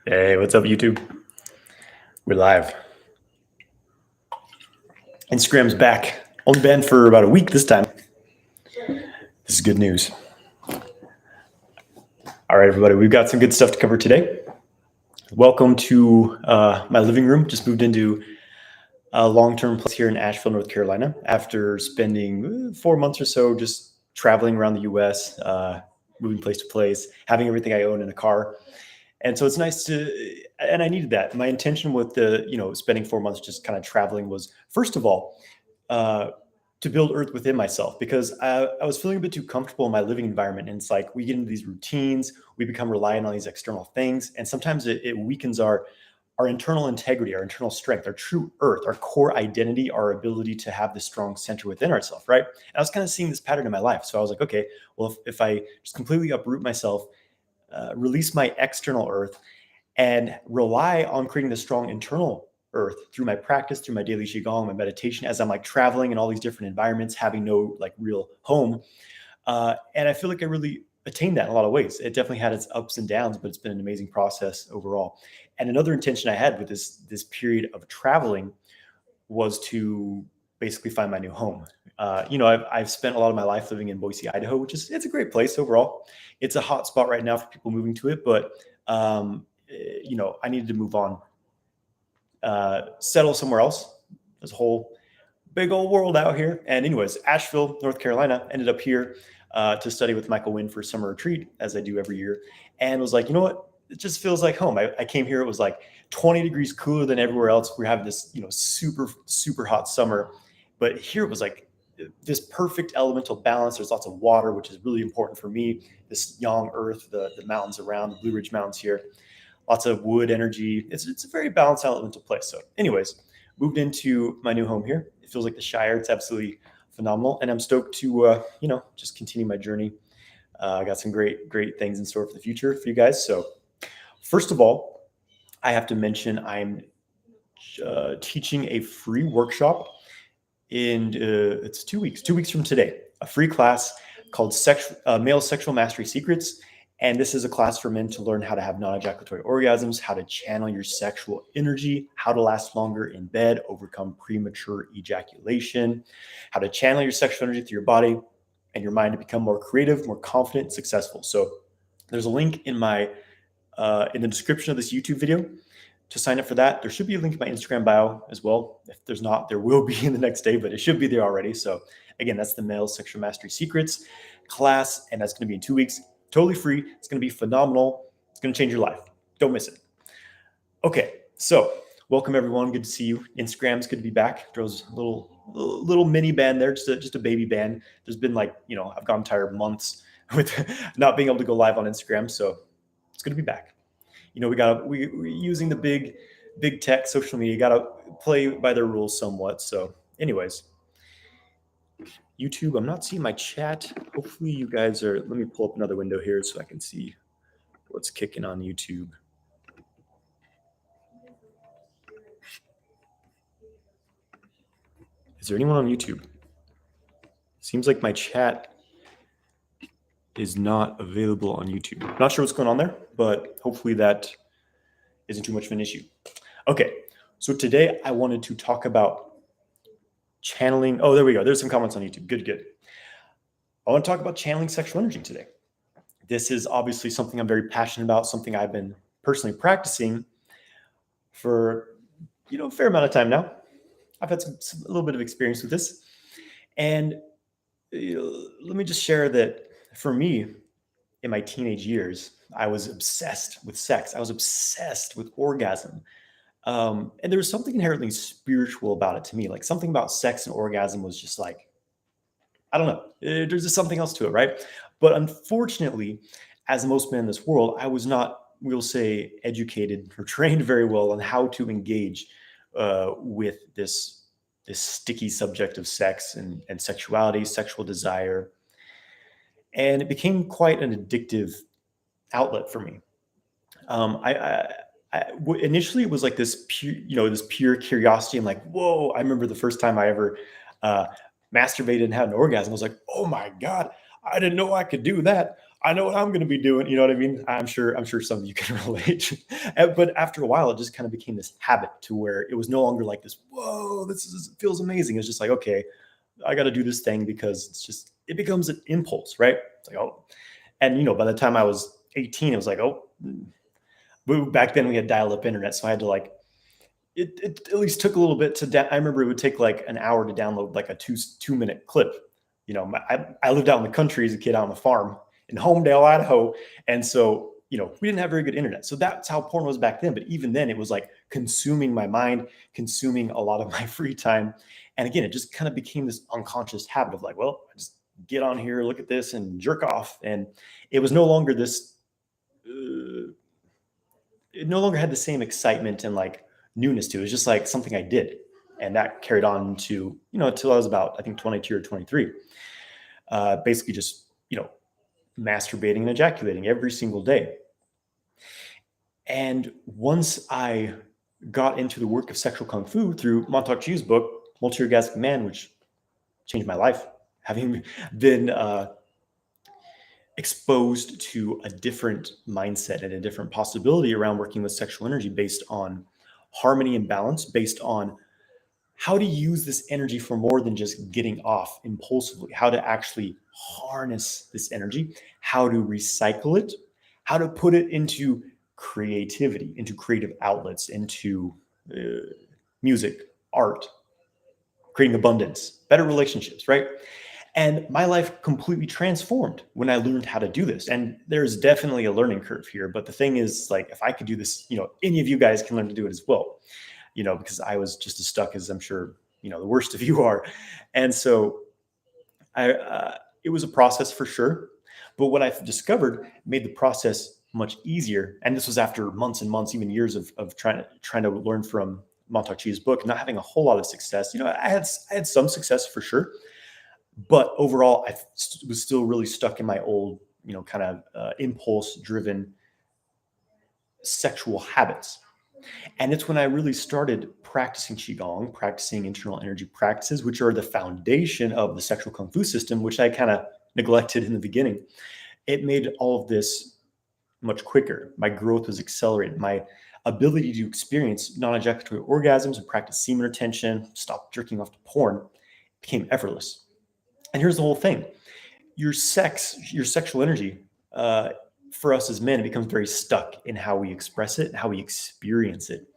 Hey, what's up, YouTube? We're live. Instagram's back. Only banned for about a week this time. This is good news. All right, everybody, we've got some good stuff to cover today. Welcome to my living room. Just moved into a long-term place here in Asheville, North Carolina, after spending 4 months or so just traveling around the U.S., moving place to place, having everything I own in a car. And so it's nice and I needed that. My intention with spending 4 months just kind of traveling was, first of all, to build earth within myself, because I was feeling a bit too comfortable in my living environment. And it's like we get into these routines, we become reliant on these external things. And sometimes it weakens our internal integrity, our internal strength, our true earth, our core identity, our ability to have this strong center within ourselves, right? And I was kind of seeing this pattern in my life. So I was like, okay, well, if I just completely uproot myself, release my external earth, and rely on creating the strong internal earth through my practice, through my daily qigong, my meditation, as I'm like traveling in all these different environments, having no like real home. And I feel like I really attained that in a lot of ways. It definitely had its ups and downs, but it's been an amazing process overall. And another intention I had with this period of traveling was to basically find my new home. I've spent a lot of my life living in Boise, Idaho, it's a great place overall. It's a hot spot right now for people moving to it, but I needed to move on, settle somewhere else. There's a whole big old world out here. And anyways, Asheville, North Carolina, ended up here to study with Michael Wynn for summer retreat, as I do every year. And was like, you know what? It just feels like home. I came here, it was like 20 degrees cooler than everywhere else. We're having this, super, super hot summer. But here it was like this perfect elemental balance. There's lots of water, which is really important for me. This yang earth, the mountains around, the Blue Ridge Mountains here, lots of wood energy. It's a very balanced elemental place. So anyways, moved into my new home here. It feels like the Shire. It's absolutely phenomenal. And I'm stoked to, just continue my journey. I got some great things in store for the future for you guys. So first of all, I have to mention I'm teaching a free workshop in it's 2 weeks, 2 weeks from today, a free class called Male Sexual Mastery Secrets. And this is a class for men to learn how to have non-ejaculatory orgasms, how to channel your sexual energy, how to last longer in bed, overcome premature ejaculation, how to channel your sexual energy through your body and your mind to become more creative, more confident, and successful. So there's a link in the description of this YouTube video to sign up for that. There should be a link in my Instagram bio as well. If there's not, there will be in the next day, but it should be there already. So again, that's the Male Sexual Mastery Secrets class, and that's going to be in 2 weeks. Totally free. It's going to be phenomenal. It's going to change your life. Don't miss it. Okay, so welcome everyone. Good to see you. Instagram's good to be back. There was a little mini band there, just a baby band. There's been I've gone entire months with not being able to go live on Instagram, so it's good to be back. We're using the big tech social media. Got to play by their rules somewhat. So, anyways. YouTube, I'm not seeing my chat. Hopefully you guys let me pull up another window here so I can see what's kicking on YouTube. Is there anyone on YouTube? Seems like my chat is not available on YouTube. Not sure what's going on there, but hopefully that isn't too much of an issue. Okay, so today I wanted to talk about channeling. Oh, there we go. There's some comments on YouTube. Good. I want to talk about channeling sexual energy today. This is obviously something I'm very passionate about, something I've been personally practicing for, a fair amount of time now. I've had a little bit of experience with this. And let me just share that for me, in my teenage years, I was obsessed with sex. I was obsessed with orgasm. And there was something inherently spiritual about it to me. Like something about sex and orgasm was just like, I don't know. There's just something else to it, right? But unfortunately, as most men in this world, I was not, we'll say, educated or trained very well on how to engage with this sticky subject of sex and sexuality, sexual desire. And it became quite an addictive outlet for me. Initially it was like this pure curiosity. I'm like, whoa, I remember the first time I ever masturbated and had an orgasm. I was like, oh my God, I didn't know I could do that. I know what I'm going to be doing. You know what I mean? I'm sure some of you can relate. But after a while, it just kind of became this habit to where it was no longer like this, whoa, feels amazing. It's just like, okay, I got to do this thing because it becomes an impulse, right? It's like, oh, and by the time I was 18, it was like, oh, back then we had dial-up internet. So I had to like, it at least took a little bit I remember it would take like an hour to download like a 2 minute clip. I lived out in the country as a kid out on the farm in Homedale, Idaho. And so, we didn't have very good internet. So that's how porn was back then. But even then it was like consuming my mind, consuming a lot of my free time. And again, it just kind of became this unconscious habit of like, well, I just get on here, look at this and jerk off. And it was no longer it no longer had the same excitement and like newness to it. It was just like something I did. And that carried on to, until I was about, I think 22 or 23. Basically just, masturbating and ejaculating every single day. And once I got into the work of sexual kung fu through Montauk Chu's book, Multi-Orgasmic Man, which changed my life, having been exposed to a different mindset and a different possibility around working with sexual energy based on harmony and balance, based on how to use this energy for more than just getting off impulsively, how to actually harness this energy, how to recycle it, how to put it into creativity, into creative outlets, into music, art, creating abundance, better relationships, right? And my life completely transformed when I learned how to do this. And there's definitely a learning curve here. But the thing is, like, if I could do this, any of you guys can learn to do it as well, because I was just as stuck as I'm sure, the worst of you are. And so it was a process for sure. But what I've discovered made the process much easier. And this was after months and months, even years of trying to learn from Montauk Chu's book, not having a whole lot of success. I had some success for sure. But overall, I was still really stuck in my old, kind of impulse-driven sexual habits. And it's when I really started practicing Qigong, practicing internal energy practices, which are the foundation of the sexual Kung Fu system, which I kind of neglected in the beginning. It made all of this much quicker. My growth was accelerated. My ability to experience non-ejaculatory orgasms and practice semen retention, stop jerking off to porn, became effortless. And here's the whole thing. Your sexual energy, for us as men, it becomes very stuck in how we express it and how we experience it.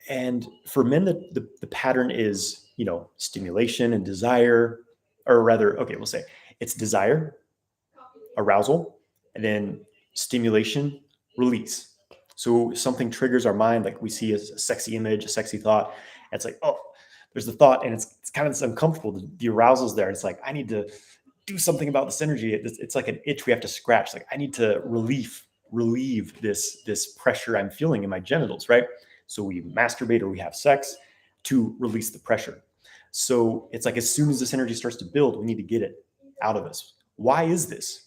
And for men, the pattern is, stimulation and desire, or rather, okay, we'll say it's desire, arousal, and then stimulation, release. So something triggers our mind, like we see a sexy image, a sexy thought. And it's like, oh, there's the thought, and it's kind of uncomfortable. The arousal's there. It's like, I need to do something about this energy. It's like an itch we have to scratch. Like, I need to relieve this pressure I'm feeling in my genitals, right? So we masturbate or we have sex to release the pressure. So it's like, as soon as this energy starts to build, we need to get it out of us. Why is this?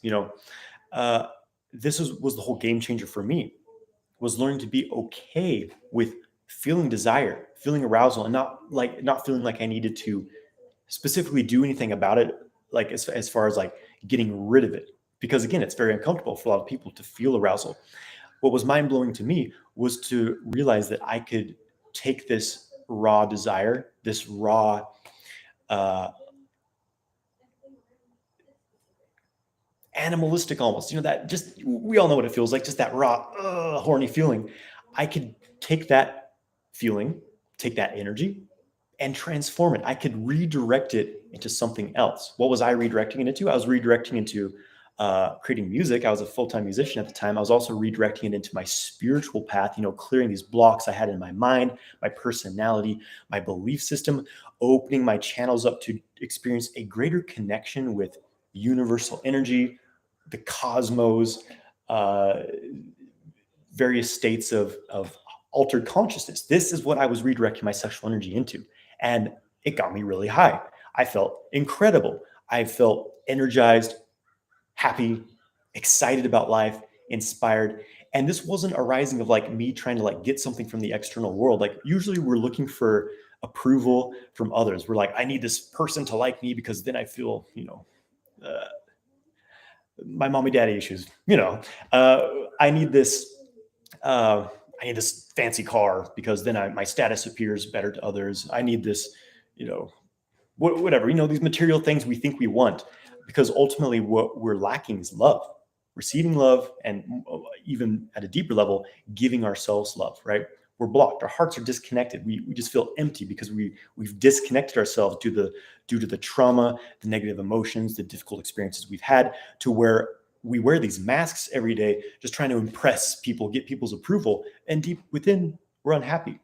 This was the whole game changer for me, was learning to be okay with feeling desire, feeling arousal, and not feeling like I needed to specifically do anything about it, like as far as like getting rid of it. Because again, it's very uncomfortable for a lot of people to feel arousal. What was mind-blowing to me was to realize that I could take this raw desire, this raw animalistic almost, that just, we all know what it feels like, just that raw, horny feeling. I could take that feeling, take that energy, and transform it. I could redirect it into something else. What was I redirecting it into? I was redirecting into creating music. I was a full-time musician at the time. I was also redirecting it into my spiritual path, clearing these blocks I had in my mind, my personality, my belief system, opening my channels up to experience a greater connection with universal energy, the cosmos, various states of altered consciousness. This is what I was redirecting my sexual energy into. And it got me really high. I felt incredible. I felt energized, happy, excited about life, inspired. And this wasn't arising of like me trying to like get something from the external world. Like, usually we're looking for approval from others. We're like, I need this person to like me because then I feel, my mommy daddy issues, I need this, fancy car because then my status appears better to others. I need this, you know, whatever, these material things we think we want, because ultimately what we're lacking is love, receiving love, and even at a deeper level, giving ourselves love, right? We're blocked. Our hearts are disconnected. We just feel empty because we've disconnected ourselves due to the trauma, the negative emotions, the difficult experiences we've had, to where we wear these masks every day, just trying to impress people, get people's approval, and deep within, we're unhappy.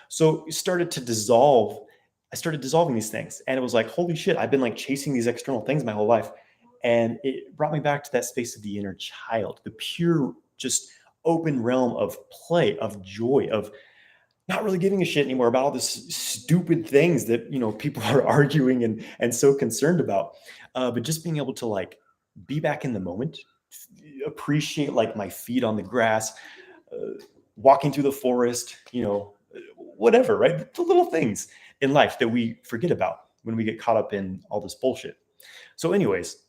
So it started to dissolve. I started dissolving these things, and it was like, holy shit, I've been like chasing these external things my whole life. And it brought me back to that space of the inner child, the pure, just open realm of play, of joy, of not really giving a shit anymore about all this stupid things that, people are arguing and so concerned about. But just being able to like be back in the moment, appreciate like my feet on the grass, walking through the forest, whatever, right? The little things in life that we forget about when we get caught up in all this bullshit. So anyways,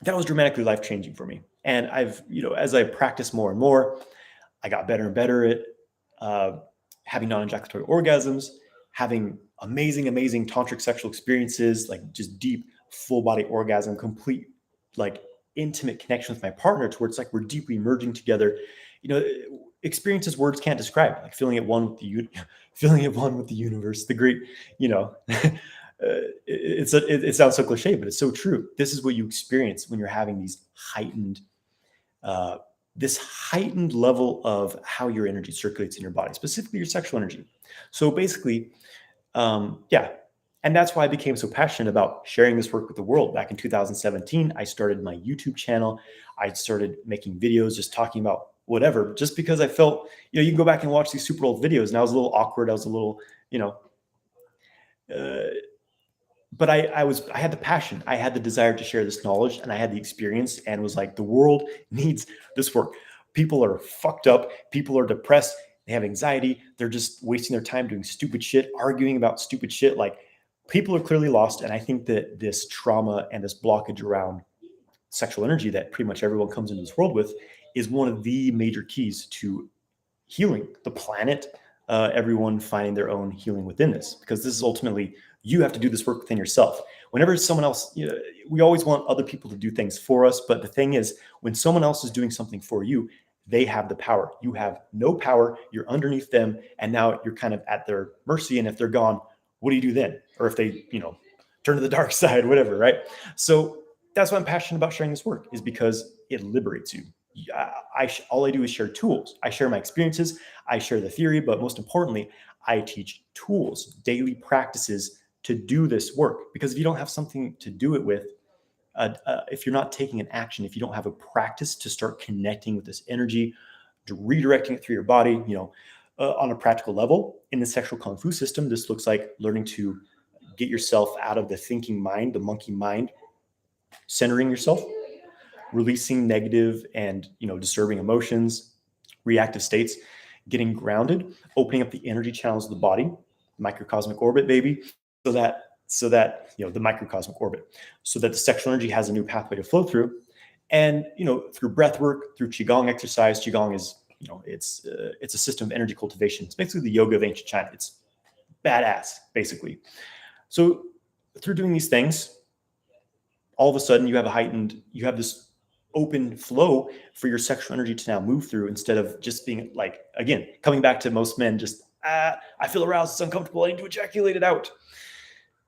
that was dramatically life-changing for me. And I've, as I practice more and more, I got better and better at having non-ejaculatory orgasms, having amazing, amazing tantric sexual experiences, like just deep, full body orgasm, complete, like intimate connection with my partner, to where it's like we're deeply merging together. Experiences words can't describe, like feeling at one with the universe, the great, it sounds so cliche, but it's so true. This is what you experience when you're having these this heightened level of how your energy circulates in your body, specifically your sexual energy. So basically, yeah. And that's why I became so passionate about sharing this work with the world. Back in 2017, I started my YouTube channel. I started making videos just talking about whatever, just because I felt, you can go back and watch these super old videos, and I was a little awkward. I was a little, but I had the passion, I had the desire to share this knowledge, and I had the experience, and was like, the world needs this work. People are fucked up. People are depressed. They have anxiety. They're just wasting their time doing stupid shit, arguing about stupid shit. Like, people are clearly lost. And I think that this trauma and this blockage around sexual energy that pretty much everyone comes into this world with is one of the major keys to healing the planet, everyone finding their own healing within this, because this is ultimately, you have to do this work within yourself. Whenever someone else, we always want other people to do things for us. But the thing is, when someone else is doing something for you, they have the power. You have no power. You're underneath them. And now you're kind of at their mercy. And if they're gone, what do you do then? Or if they, turn to the dark side, whatever, right? So that's why I'm passionate about sharing this work, is because it liberates you. All I do is share tools. I share my experiences. I share the theory, but most importantly, I teach tools, daily practices to do this work. Because if you don't have something to do it with, if you're not taking an action, if you don't have a practice to start connecting with this energy, to redirecting it through your body, on a practical level, in the sexual kung fu system, this looks like learning to get yourself out of the thinking mind, the monkey mind, centering yourself, releasing negative and disturbing emotions, reactive states, getting grounded, opening up the energy channels of the body, microcosmic orbit, baby, so that the microcosmic orbit, so that the sexual energy has a new pathway to flow through. And through breath work, through qigong exercise. Qigong is it's a system of energy cultivation. It's basically the yoga of ancient China. It's badass, basically. So through doing these things, all of a sudden you have this open flow for your sexual energy to now move through, instead of just being like, again, coming back to most men, just, I feel aroused, it's uncomfortable, I need to ejaculate it out.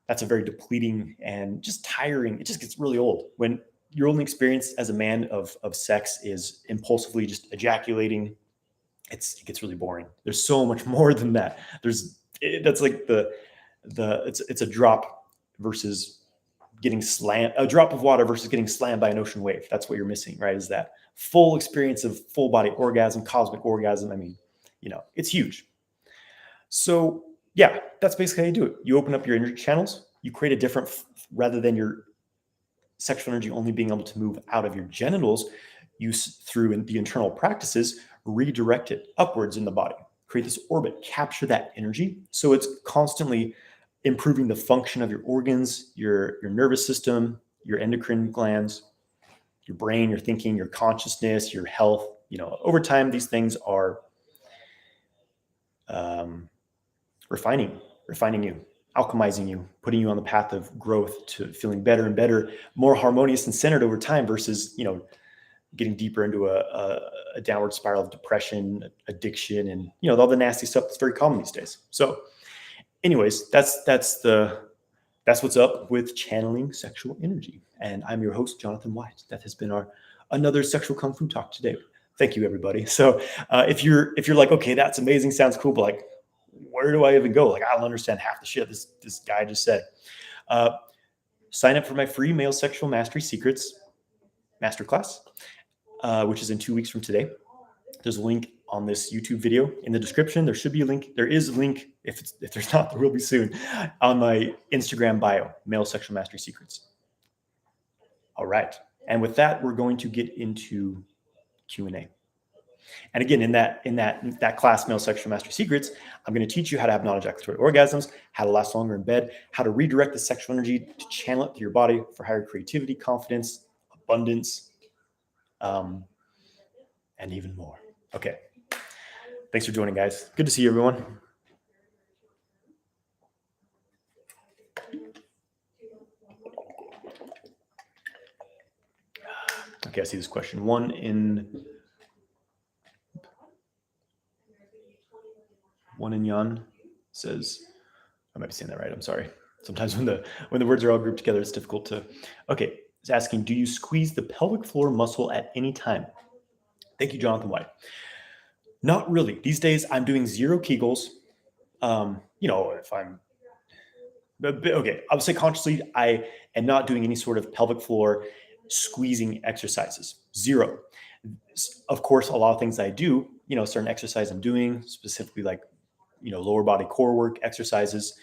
That's a very depleting and just tiring. It just gets really old when your only experience as a man of sex is impulsively just ejaculating. It gets really boring. There's so much more than that. That's like it's a drop versus getting slammed, a drop of water versus getting slammed by an ocean wave. That's what you're missing, right? Is that full experience of full body orgasm, cosmic orgasm. I mean, it's huge. So yeah, that's basically how you do it. You open up your energy channels, you create a different, rather than your sexual energy only being able to move out of your genitals, through the internal practices, redirect it upwards in the body, create this orbit, capture that energy. So it's constantly improving the function of your organs, your nervous system, your endocrine glands, your brain, your thinking, your consciousness, your health. Over time, these things are refining you, alchemizing you, putting you on the path of growth to feeling better and better, more harmonious and centered over time versus, getting deeper into a downward spiral of depression, addiction, and, all the nasty stuff that's very common these days. So anyways, that's what's up with channeling sexual energy. And I'm your host, Johnathan White. That has been another sexual kung fu talk today. Thank you, everybody. So if you're like, okay, that's amazing, sounds cool, but like, where do I even go? Like, I don't understand half the shit this guy just said. Sign up for my free Male Sexual Mastery Secrets masterclass, which is in 2 weeks from today. There's a link on this YouTube video in the description. There should be a link. There is a link. If there's not, there will be soon on my Instagram bio, Male Sexual Mastery Secrets. All right. And with that, we're going to get into Q&A. And again, in that class, Male Sexual Mastery Secrets, I'm going to teach you how to have non-ejaculatory orgasms, how to last longer in bed, how to redirect the sexual energy to channel it through your body for higher creativity, confidence, abundance, and even more. Okay. Thanks for joining, guys. Good to see you, everyone. Okay, I see this question. One in Yan says, I might be saying that right. I'm sorry. Sometimes when the words are all grouped together, it's difficult to. Okay, it's asking, do you squeeze the pelvic floor muscle at any time? Thank you, Johnathan White. Not really. These days, I'm doing 0 Kegels. If I'm okay, I would say consciously, I am not doing any sort of pelvic floor squeezing exercises. 0. Of course, a lot of things I do, certain exercise I'm doing, specifically like, lower body core work exercises,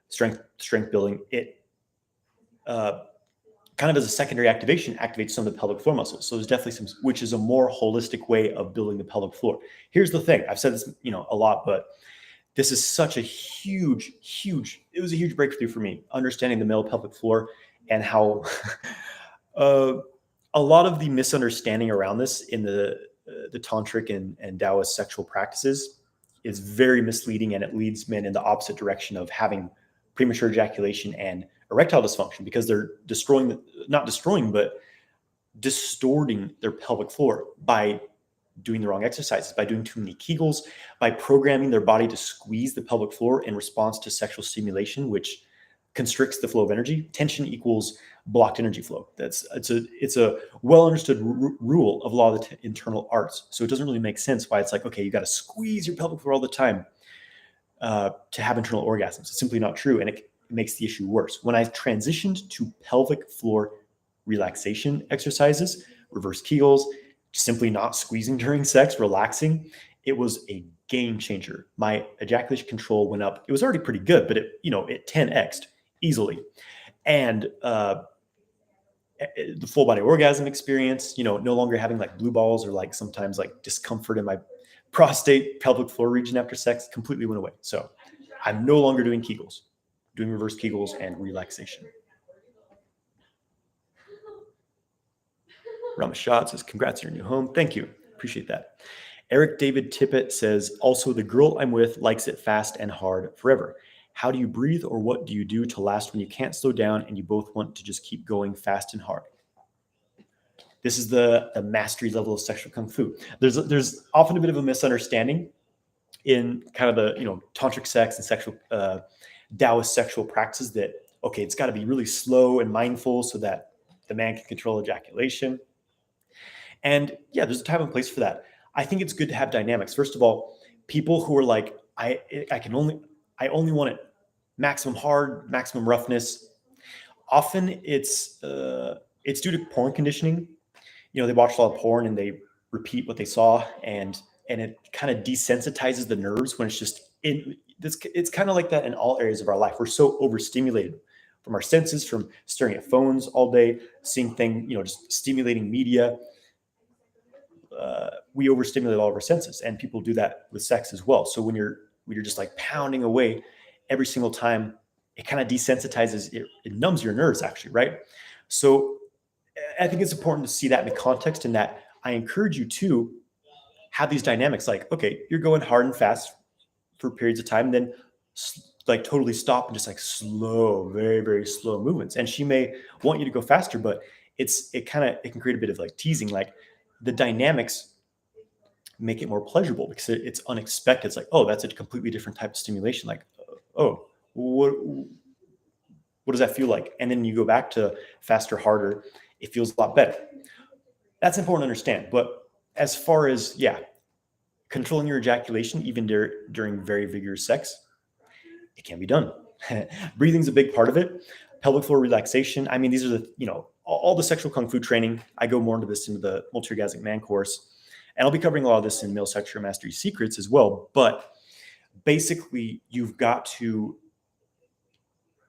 strength building, it kind of as a secondary activation activates some of the pelvic floor muscles. So there's definitely which is a more holistic way of building the pelvic floor. Here's the thing. I've said this, a lot, but this is such a huge, it was a huge breakthrough for me, understanding the male pelvic floor and how a lot of the misunderstanding around this in the tantric and Taoist sexual practices is very misleading, and it leads men in the opposite direction of having premature ejaculation and erectile dysfunction because they're distorting their pelvic floor by doing the wrong exercises, by doing too many Kegels, by programming their body to squeeze the pelvic floor in response to sexual stimulation, which constricts the flow of energy. Tension equals blocked energy flow. It's a well understood rule of a lot of the internal arts. So it doesn't really make sense why it's like, okay, you got to squeeze your pelvic floor all the time to have internal orgasms. It's simply not true, and it makes the issue worse. When I transitioned to pelvic floor relaxation exercises, reverse Kegels, simply not squeezing during sex, relaxing, it was a game changer. My ejaculation control went up. It was already pretty good, but it 10x'd easily. And the full body orgasm experience, no longer having like blue balls or like sometimes like discomfort in my prostate, pelvic floor region after sex completely went away. So I'm no longer doing Kegels, doing reverse Kegels and relaxation. Ramashad says, congrats on your new home. Thank you. Appreciate that. Eric David Tippett says, also, the girl I'm with likes it fast and hard forever. How do you breathe, or what do you do to last when you can't slow down and you both want to just keep going fast and hard? This is the mastery level of sexual kung fu. There's often a bit of a misunderstanding in kind of the tantric sex and sexual Taoist sexual practices that, okay, it's got to be really slow and mindful so that the man can control ejaculation. And yeah, there's a time and place for that. I think it's good to have dynamics. First of all, people who are like, I only want it maximum hard, maximum roughness. Often it's due to porn conditioning. They watch a lot of porn and they repeat what they saw, and it kind of desensitizes the nerves when it's just it's kind of like that in all areas of our life. We're so overstimulated from our senses, from staring at phones all day, seeing things, just stimulating media. We overstimulate all of our senses, and people do that with sex as well. So when you're just like pounding away every single time, it kind of desensitizes, it numbs your nerves actually, right? So I think it's important to see that in the context, and that I encourage you to have these dynamics. Like, okay, you're going hard and fast for periods of time, and then like totally stop and just like slow, very, very slow movements. And she may want you to go faster, but it can create a bit of like teasing. Like the dynamics make it more pleasurable because it's unexpected. It's like, oh, that's a completely different type of stimulation. Like, oh, what does that feel like? And then you go back to faster, harder. It feels a lot better. That's important to understand. But as far as, controlling your ejaculation, even during very vigorous sex, it can be done. Breathing's a big part of it. Pelvic floor relaxation. I mean, these are all the sexual kung fu training. I go more into this into the multi-orgasmic man course. And I'll be covering a lot of this in Male Sexual Mastery Secrets as well. But basically, you've got to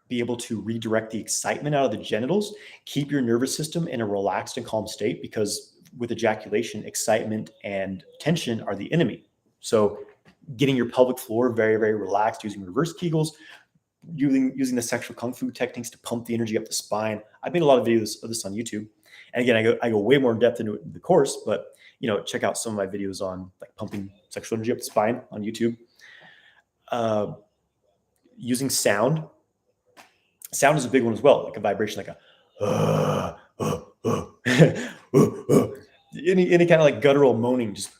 be able to redirect the excitement out of the genitals, keep your nervous system in a relaxed and calm state, because with ejaculation, excitement and tension are the enemy. So getting your pelvic floor very, very relaxed, using reverse Kegels, using the sexual kung fu techniques to pump the energy up the spine. I've made a lot of videos of this on YouTube. And again, I go way more in depth into the course, but check out some of my videos on like pumping sexual energy up the spine on YouTube. Using sound. Sound is a big one as well, like a vibration, like any kind of like guttural moaning, just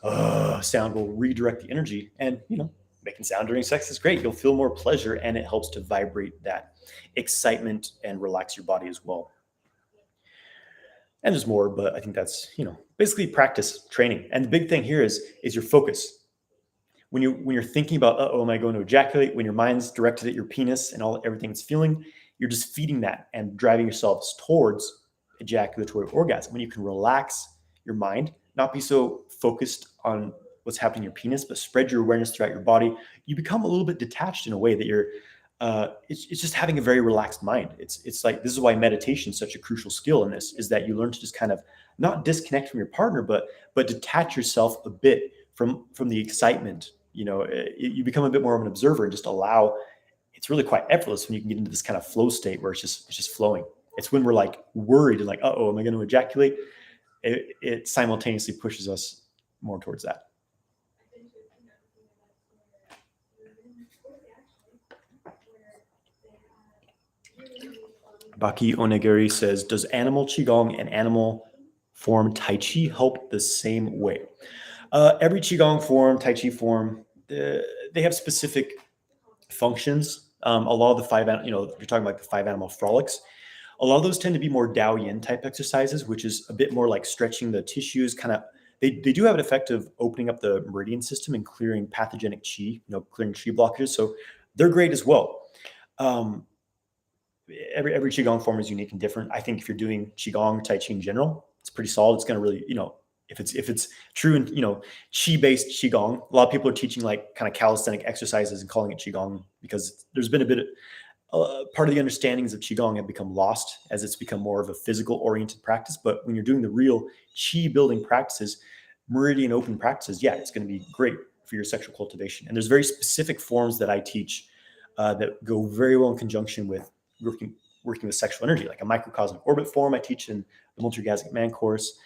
sound will redirect the energy. And making sound during sex is great. You'll feel more pleasure, and it helps to vibrate that excitement and relax your body as well. And there's more, but I think that's basically practice, training. And the big thing here is your focus. When you're thinking about, am I going to ejaculate? When your mind's directed at your penis and everything it's feeling, you're just feeding that and driving yourselves towards ejaculatory orgasm. When you can relax your mind, not be so focused on what's happening in your penis, but spread your awareness throughout your body, you become a little bit detached in a way that you're, it's just having a very relaxed mind. It's like, this is why meditation is such a crucial skill in this, is that you learn to just kind of not disconnect from your partner, but detach yourself a bit from the excitement. You become a bit more of an observer and just allow. It's really quite effortless when you can get into this kind of flow state where it's just flowing. It's when we're like worried and like, am I going to ejaculate? It simultaneously pushes us more towards that. Baki Onigiri says, does animal Qigong and animal form Tai Chi help the same way? Every Qigong form, Tai Chi form, they have specific functions. A lot of the you're talking about the 5 animal frolics. A lot of those tend to be more Dao Yin type exercises, which is a bit more like stretching the tissues. They do have an effect of opening up the meridian system and clearing pathogenic Qi, clearing Qi blockages. So they're great as well. Every Qigong form is unique and different. I think if you're doing Qigong, Tai Chi in general, it's pretty solid. It's going to really, if it's true and Qi based Qigong, a lot of people are teaching like kind of calisthenic exercises and calling it Qigong because there's been a bit of part of the understandings of Qigong have become lost as it's become more of a physical oriented practice. But when you're doing the real Qi building practices, meridian open practices, it's going to be great for your sexual cultivation. And there's very specific forms that I teach that go very well in conjunction with working with sexual energy, like a microcosmic orbit form I teach in the multi-orgasmic man course.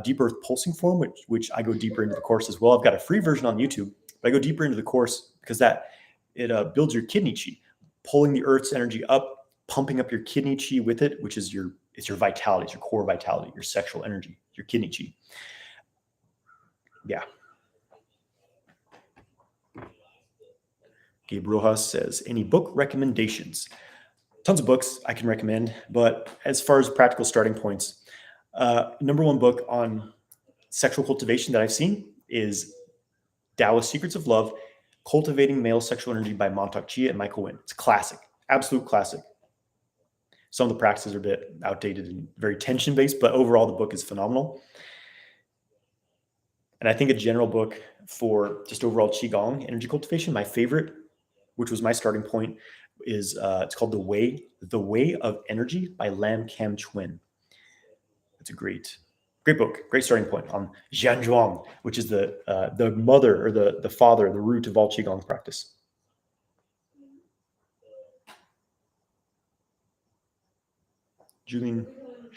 Deep earth pulsing form, which I go deeper into the course as well. I've got a free version on YouTube, but I go deeper into the course because it builds your kidney chi, pulling the earth's energy up, pumping up your kidney chi with it, which is your vitality, it's your core vitality, your sexual energy, your kidney chi. Yeah. Gabe Rojas says, any book recommendations? Tons of books I can recommend, but as far as practical starting points, number one book on sexual cultivation that I've seen is Taoist Secrets of Love, Cultivating Male Sexual Energy by Montauk Chia and Michael Wynn. It's a classic, absolute classic. Some of the practices are a bit outdated and very tension-based, but overall the book is phenomenal. And I think a general book for just overall Qigong energy cultivation, my favorite, which was my starting point, is it's called The Way of Energy by Lam Cam Chuen. It's a great book, great starting point on Jian Zhuang, which is the mother or the father, the root of all Qigong practice. Julian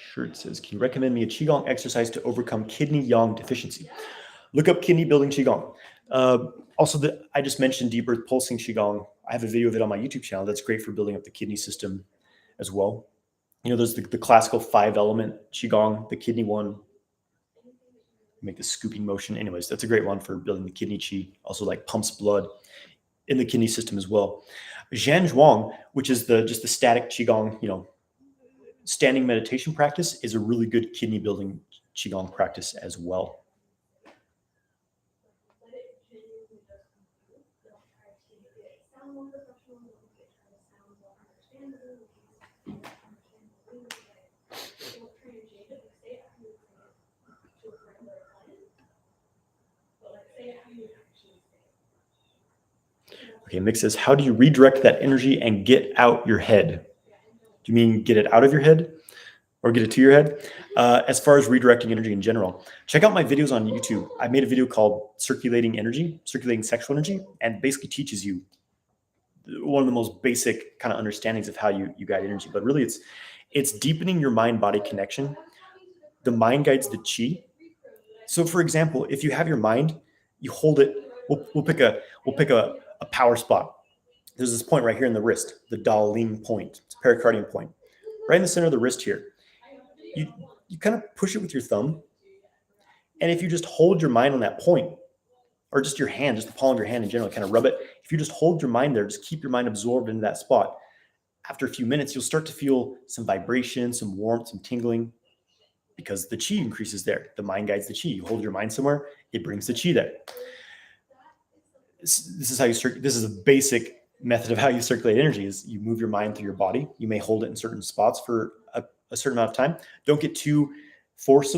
Shirt says, can you recommend me a Qigong exercise to overcome kidney yang deficiency? Look up kidney building Qigong. Also, I just mentioned deep earth pulsing Qigong. I have a video of it on my YouTube channel that's great for building up the kidney system as well. You know, there's the classical 5-element Qigong, the kidney one. Make the scooping motion. Anyways, that's a great one for building the kidney qi. Also, like pumps blood in the kidney system as well. Zhan Zhuang, which is just the static Qigong, you know, standing meditation practice, is a really good kidney building Qigong practice as well. Okay, Mick says, how do you redirect that energy and get out your head? Do you mean get it out of your head or get it to your head? As far as redirecting energy in general, check out my videos on YouTube. I made a video called Circulating Sexual Energy, and basically teaches you one of the most basic kind of understandings of how you guide energy. But really, it's deepening your mind-body connection. The mind guides the chi. So, for example, if you have your mind, you hold it. We'll pick a power spot. There's this point right here in the wrist, the Da Ling point. It's a pericardium point, right in the center of the wrist here. You kind of push it with your thumb, and if you just hold your mind on that point, or just your hand, just the palm of your hand in general, kind of rub it. If you just hold your mind there, just keep your mind absorbed into that spot. After a few minutes, you'll start to feel some vibration, some warmth, some tingling, because the chi increases there. The mind guides the chi. You hold your mind somewhere, it brings the chi there. This is how you this is a basic method of how you circulate energy. Is you move your mind through your body. You may hold it in certain spots for a certain amount of time. Don't get too forced,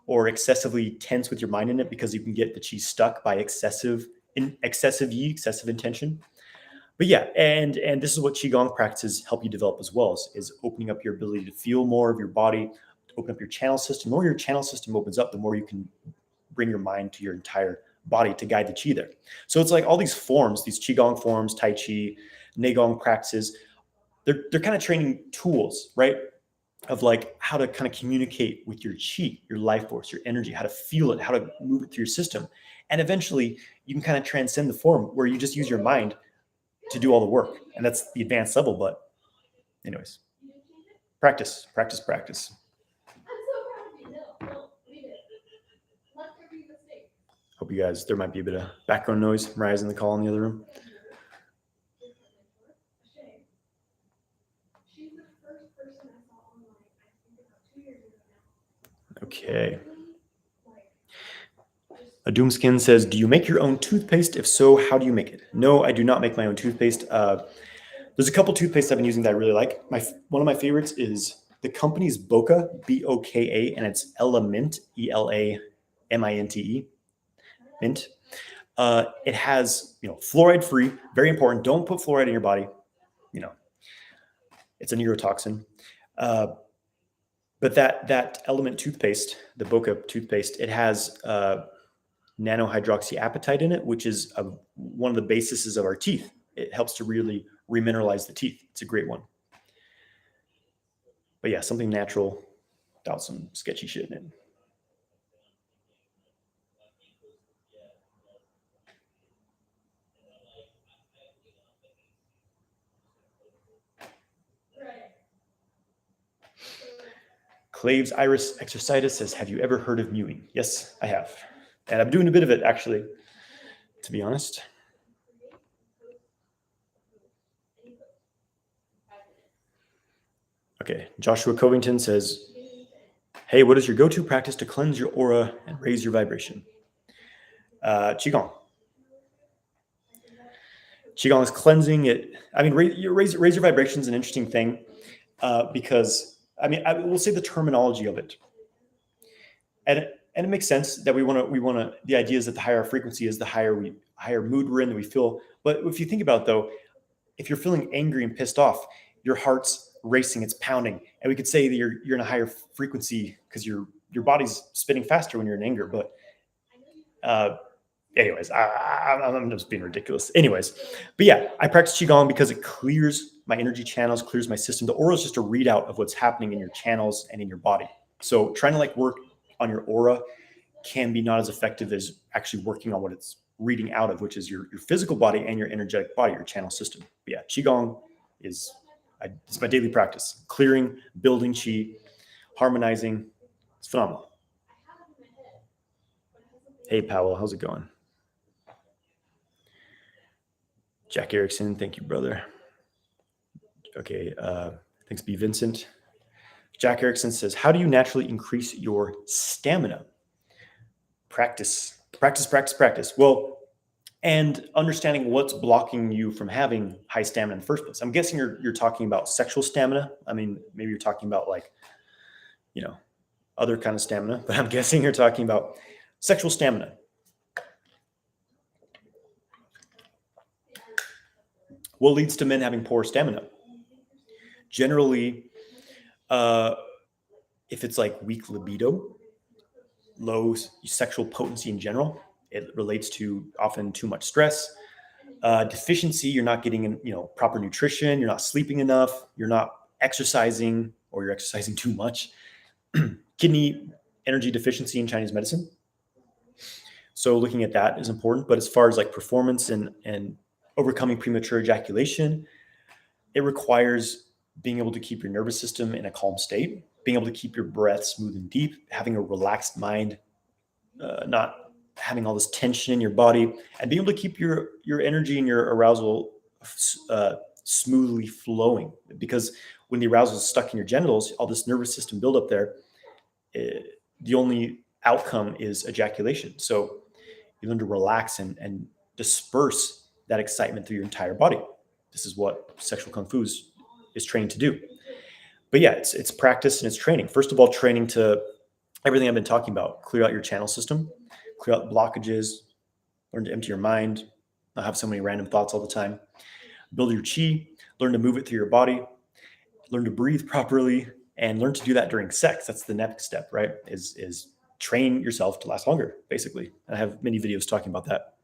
or excessively tense with your mind in it, because you can get the chi stuck by excessive intention. But yeah, and this is what Qigong practices help you develop as well, is opening up your ability to feel more of your body, to open up your channel system. The more your channel system opens up, the more you can bring your mind to your entire body to guide the chi there. So it's like all these forms, these Qigong forms, Tai Chi, Neigong practices, they're kind of training tools, right? Of like how to kind of communicate with your chi, your life force, your energy, how to feel it, how to move it through your system. And eventually you can kind of transcend the form where you just use your mind to do all the work. And that's the advanced level. But anyways, practice. Hope you guys, there might be a bit of background noise. Mariah's in the call in the other room. Okay. A Doomskin says, do you make your own toothpaste? If so, how do you make it? No, I do not make my own toothpaste. There's a couple toothpastes I've been using that I really like. One of my favorites is the company's Boka, B-O-K-A, and it's Elaminte, E-L-A-M-I-N-T-E, mint. It has, fluoride free, very important. Don't put fluoride in your body. It's a neurotoxin. But that Element toothpaste, the Boka toothpaste, it has nanohydroxyapatite in it, which is one of the bases of our teeth. It helps to really remineralize the teeth. It's a great one. But yeah, something natural without some sketchy shit in it. Claves Iris Exercitus says, have you ever heard of mewing? Yes, I have. And I'm doing a bit of it, actually, to be honest. Okay, Joshua Covington says, hey, what is your go-to practice to cleanse your aura and raise your vibration? Qigong. Qigong is cleansing it. I mean, raise your vibration is an interesting thing because, I will say the terminology of it. And it makes sense that we want to, the idea is that the higher our frequency is, the higher mood we're in, that we feel. But if you think about it, though, if you're feeling angry and pissed off, your heart's racing, it's pounding. And we could say that you're in a higher frequency because your body's spinning faster when you're in anger. But anyways, I'm just being ridiculous. Anyways, but yeah, I practice Qigong because it clears my energy channels, clears my system. The aura is just a readout of what's happening in your channels and in your body. So trying to like work on your aura can be not as effective as actually working on what it's reading out of, which is your physical body and your energetic body, your channel system. But yeah, Qigong is it's my daily practice. Clearing, building Qi, harmonizing. It's phenomenal. Hey, Powell, how's it going? Jack Erickson, thank you, brother. Okay, thanks, B. Vincent. Jack Erickson says, how do you naturally increase your stamina? Practice, practice, practice, practice. Well, and understanding what's blocking you from having high stamina in the first place. I'm guessing you're talking about sexual stamina. I mean, maybe you're talking about like, other kind of stamina, but I'm guessing you're talking about sexual stamina. What leads to men having poor stamina? Generally, if it's like weak libido, low sexual potency in general, it relates to often too much stress, deficiency. You're not getting proper nutrition. You're not sleeping enough. You're not exercising, or you're exercising too much. Kidney energy deficiency in Chinese medicine. So looking at that is important. But as far as like performance and overcoming premature ejaculation, it requires being able to keep your nervous system in a calm state, being able to keep your breath smooth and deep, having a relaxed mind, not having all this tension in your body, and being able to keep your energy and your arousal smoothly flowing. Because when the arousal is stuck in your genitals, all this nervous system buildup there, the only outcome is ejaculation. So you learn to relax and disperse that excitement through your entire body. This is what sexual kung fu is trained to do. But yeah, it's practice and it's training. First of all, training to everything I've been talking about. Clear out your channel system, clear out blockages, learn to empty your mind, not have so many random thoughts all the time. Build your chi, learn to move it through your body, learn to breathe properly, and learn to do that during sex. That's the next step, right? Is train yourself to last longer, basically. And I have many videos talking about that.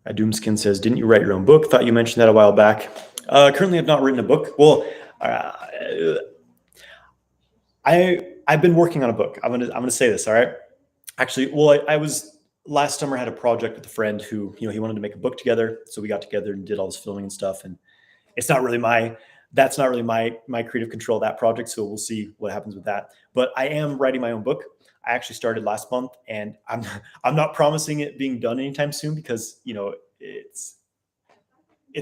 Doomskin says, didn't you write your own book? Thought you mentioned that a while back. Currently, I've not written a book. Well, I've been working on a book. I'm gonna say this. All right. Actually, well, I was last summer had a project with a friend who he wanted to make a book together. So we got together and did all this filming and stuff. And it's not really that's not really my creative control of that project. So we'll see what happens with that. But I am writing my own book. I actually started last month, and I'm not promising it being done anytime soon because it's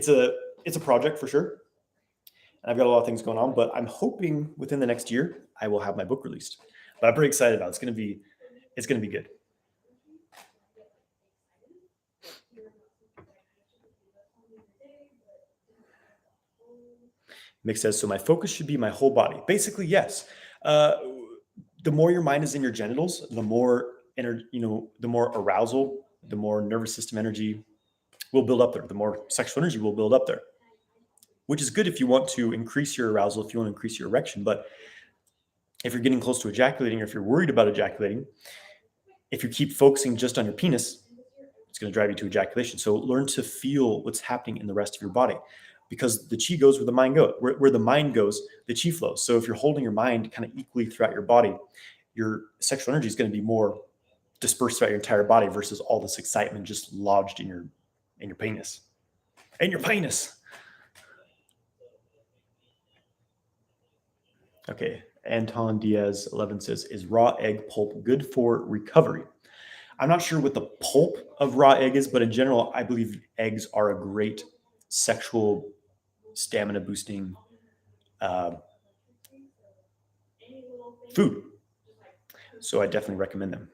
a project for sure. And I've got a lot of things going on, but I'm hoping within the next year I will have my book released. But I'm pretty excited about it. It's gonna be good. Mick says, so my focus should be my whole body. Basically, yes. The more your mind is in your genitals, the more the more arousal, the more nervous system energy will build up there. The more sexual energy will build up there, which is good if you want to increase your arousal, if you want to increase your erection. But if you're getting close to ejaculating, or if you're worried about ejaculating, if you keep focusing just on your penis, it's going to drive you to ejaculation. So learn to feel what's happening in the rest of your body, because the chi goes where the mind goes. Where the mind goes, the chi flows. So if you're holding your mind kind of equally throughout your body, your sexual energy is going to be more dispersed throughout your entire body versus all this excitement just lodged in your penis. In your penis. Okay. Anton Diaz 11 says, is raw egg pulp good for recovery? I'm not sure what the pulp of raw egg is, but in general, I believe eggs are a great sexual stamina boosting food. So I definitely recommend them.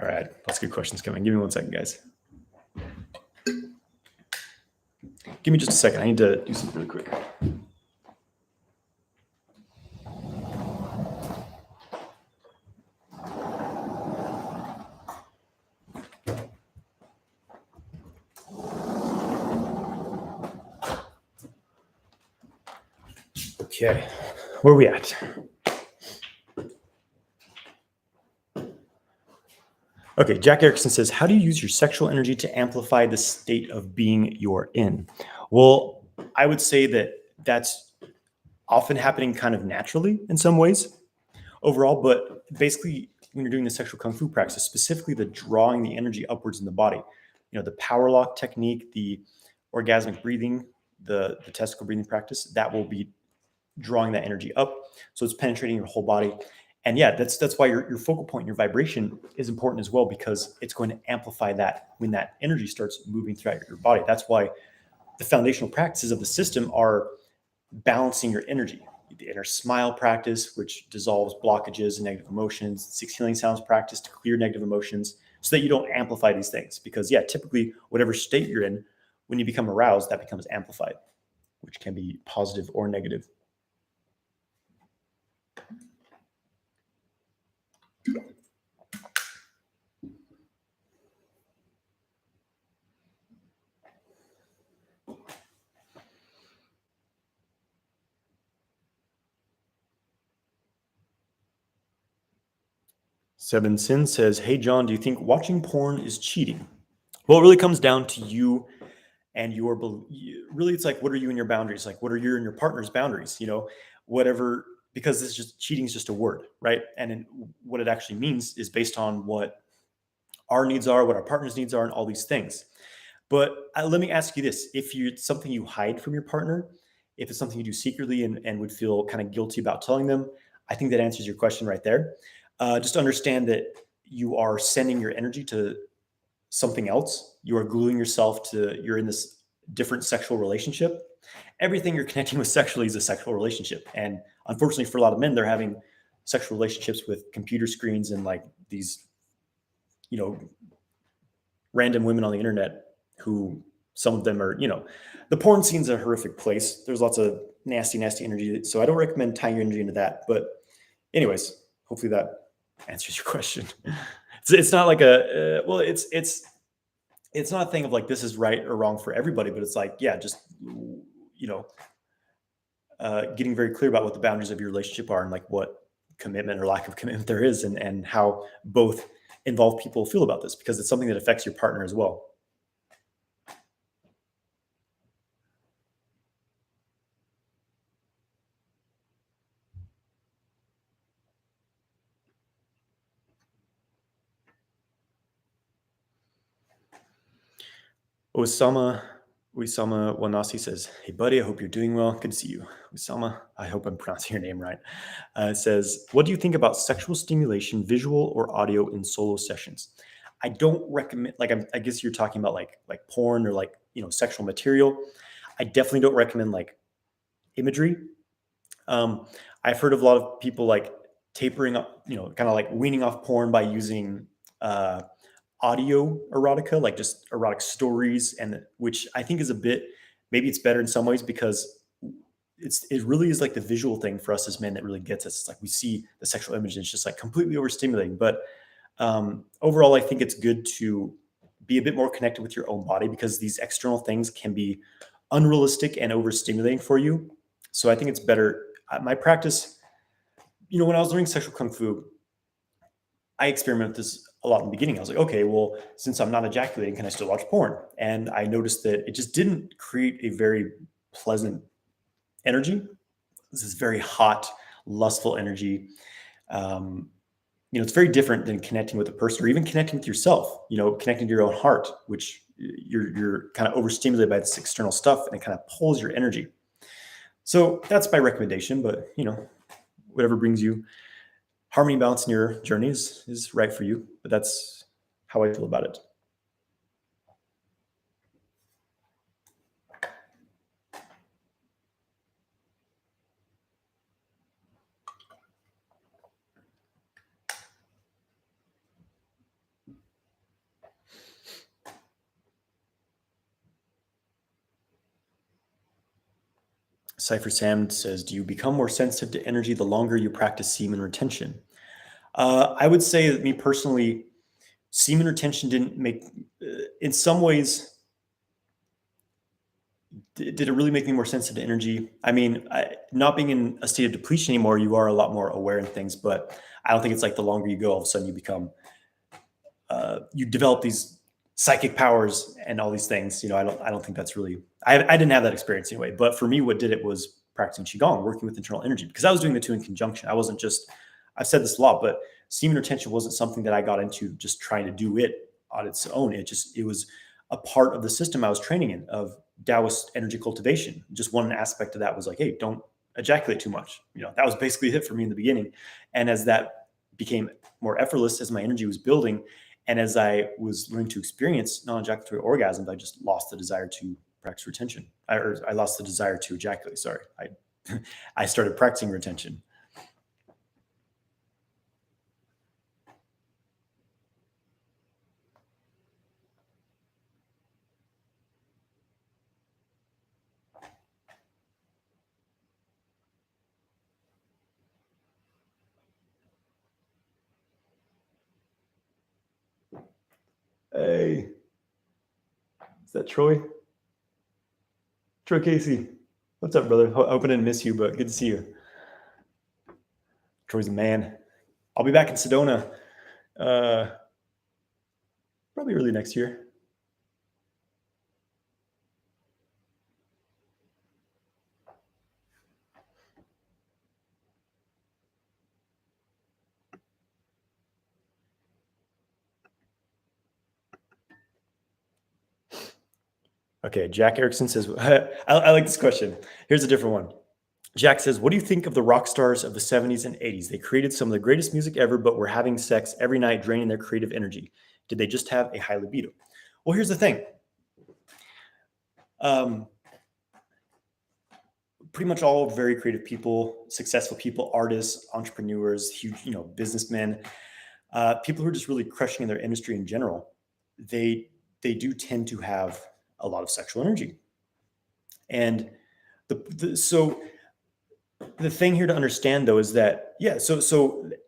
All right, lots of good questions coming. Give me 1 second, guys. Give me just a second. I need to do something really quick. Okay, where are we at? Okay, Jack Erickson says, how do you use your sexual energy to amplify the state of being you're in? Well, I would say that that's often happening kind of naturally in some ways overall, but basically when you're doing the sexual kung fu practice, specifically the drawing the energy upwards in the body, the power lock technique, the orgasmic breathing, the testicle breathing practice, that will be drawing that energy up. So it's penetrating your whole body. And yeah, that's why your focal point, your vibration is important as well, because it's going to amplify that when that energy starts moving throughout your body. That's why the foundational practices of the system are balancing your energy. The inner smile practice, which dissolves blockages and negative emotions, 6 healing sounds practice to clear negative emotions so that you don't amplify these things. Because yeah, typically whatever state you're in, when you become aroused, that becomes amplified, which can be positive or negative. Seven Sin says, hey, John, do you think watching porn is cheating? Well, it really comes down to you and your, really, it's like, what are you and your boundaries? Like, what are you and your partner's boundaries? Whatever, because it's just, cheating is just a word, right? And what it actually means is based on what our needs are, what our partner's needs are, and all these things. But let me ask you this. If it's something you hide from your partner, if it's something you do secretly and would feel kind of guilty about telling them, I think that answers your question right there. Just understand that you are sending your energy to something else. You are gluing yourself you're in this different sexual relationship. Everything you're connecting with sexually is a sexual relationship. And unfortunately for a lot of men, they're having sexual relationships with computer screens and like these, random women on the internet who some of them are, the porn scene's a horrific place. There's lots of nasty, nasty energy. So I don't recommend tying your energy into that. But anyways, hopefully that answers your question. It's not like it's not a thing of like, this is right or wrong for everybody, but it's like, yeah, just, getting very clear about what the boundaries of your relationship are and like what commitment or lack of commitment there is and how both involved people feel about this, because it's something that affects your partner as well. Osama Wanasi says, hey, buddy, I hope you're doing well. Good to see you. Osama, I hope I'm pronouncing your name right. Says, what do you think about sexual stimulation, visual or audio in solo sessions? I don't recommend, like, I guess you're talking about like porn or like, sexual material. I definitely don't recommend like imagery. I've heard of a lot of people like tapering up, kind of like weaning off porn by using audio erotica, like just erotic stories, and which I think is a bit, maybe it's better in some ways because it really is like the visual thing for us as men that really gets us. It's like we see the sexual image and it's just like completely overstimulating. But overall, I think it's good to be a bit more connected with your own body, because these external things can be unrealistic and overstimulating for you. So I think it's better. My practice, when I was learning sexual kung fu, I experimented with this a lot in the beginning. I was like, okay, well, since I'm not ejaculating, can I still watch porn? And I noticed that it just didn't create a very pleasant energy. This is very hot, lustful energy. It's very different than connecting with a person or even connecting with yourself, connecting to your own heart, which you're kind of overstimulated by this external stuff and it kind of pulls your energy. So that's my recommendation, but whatever brings you harmony and balance in your journey is right for you, but that's how I feel about it. Cypher Sam says, do you become more sensitive to energy the longer you practice semen retention? I would say that me personally, semen retention didn't make, in some ways, did it really make me more sensitive to energy? I mean, not being in a state of depletion anymore, you are a lot more aware in things, but I don't think it's like the longer you go, all of a sudden you become, you develop these psychic powers and all these things. I don't think that's really, I didn't have that experience anyway, but for me, what did it was practicing Qigong, working with internal energy, because I was doing the two in conjunction. I wasn't just, I've said this a lot, but semen retention wasn't something that I got into just trying to do it on its own. It was a part of the system I was training in of Taoist energy cultivation. Just one aspect of that was like, hey, don't ejaculate too much. That was basically it for me in the beginning. And as that became more effortless, as my energy was building, and as I was learning to experience non-ejaculatory orgasms, I just lost the desire to practice retention. I lost the desire to ejaculate. Sorry, I started practicing retention. Hey, is that Troy? Troy Casey. What's up, brother? I hope I didn't miss you, but good to see you. Troy's a man. I'll be back in Sedona probably early next year. Okay, Jack Erickson says, I like this question. Here's a different one. Jack says, what do you think of the rock stars of the 70s and 80s? They created some of the greatest music ever, but were having sex every night, draining their creative energy. Did they just have a high libido? Well, here's the thing. Pretty much all very creative people, successful people, artists, entrepreneurs, huge, businessmen, people who are just really crushing in their industry in general, they do tend to have a lot of sexual energy. And so the thing here to understand though is that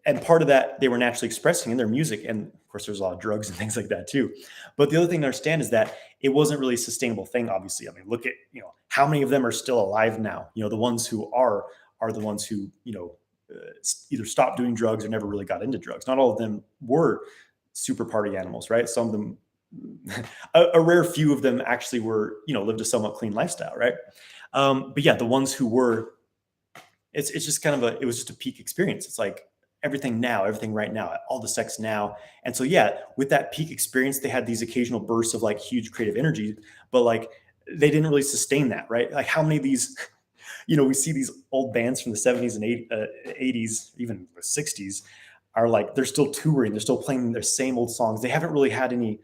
and part of that they were naturally expressing in their music, and of course there's a lot of drugs and things like that too, but the other thing to understand is that it wasn't really a sustainable thing. Obviously, I mean, look at how many of them are still alive now. The ones who are the ones who either stopped doing drugs or never really got into drugs. Not all of them were super party animals, right? Some of them a rare few of them actually were lived a somewhat clean lifestyle, right? But yeah, the ones who were, it's just kind of it was just a peak experience. It's like everything now, everything right now, all the sex now. And so, yeah, with that peak experience, they had these occasional bursts of like huge creative energy, but like they didn't really sustain that, right? Like how many of these, we see these old bands from the 70s and 80s, even the 60s are like, they're still touring, they're still playing their same old songs. They haven't really had any,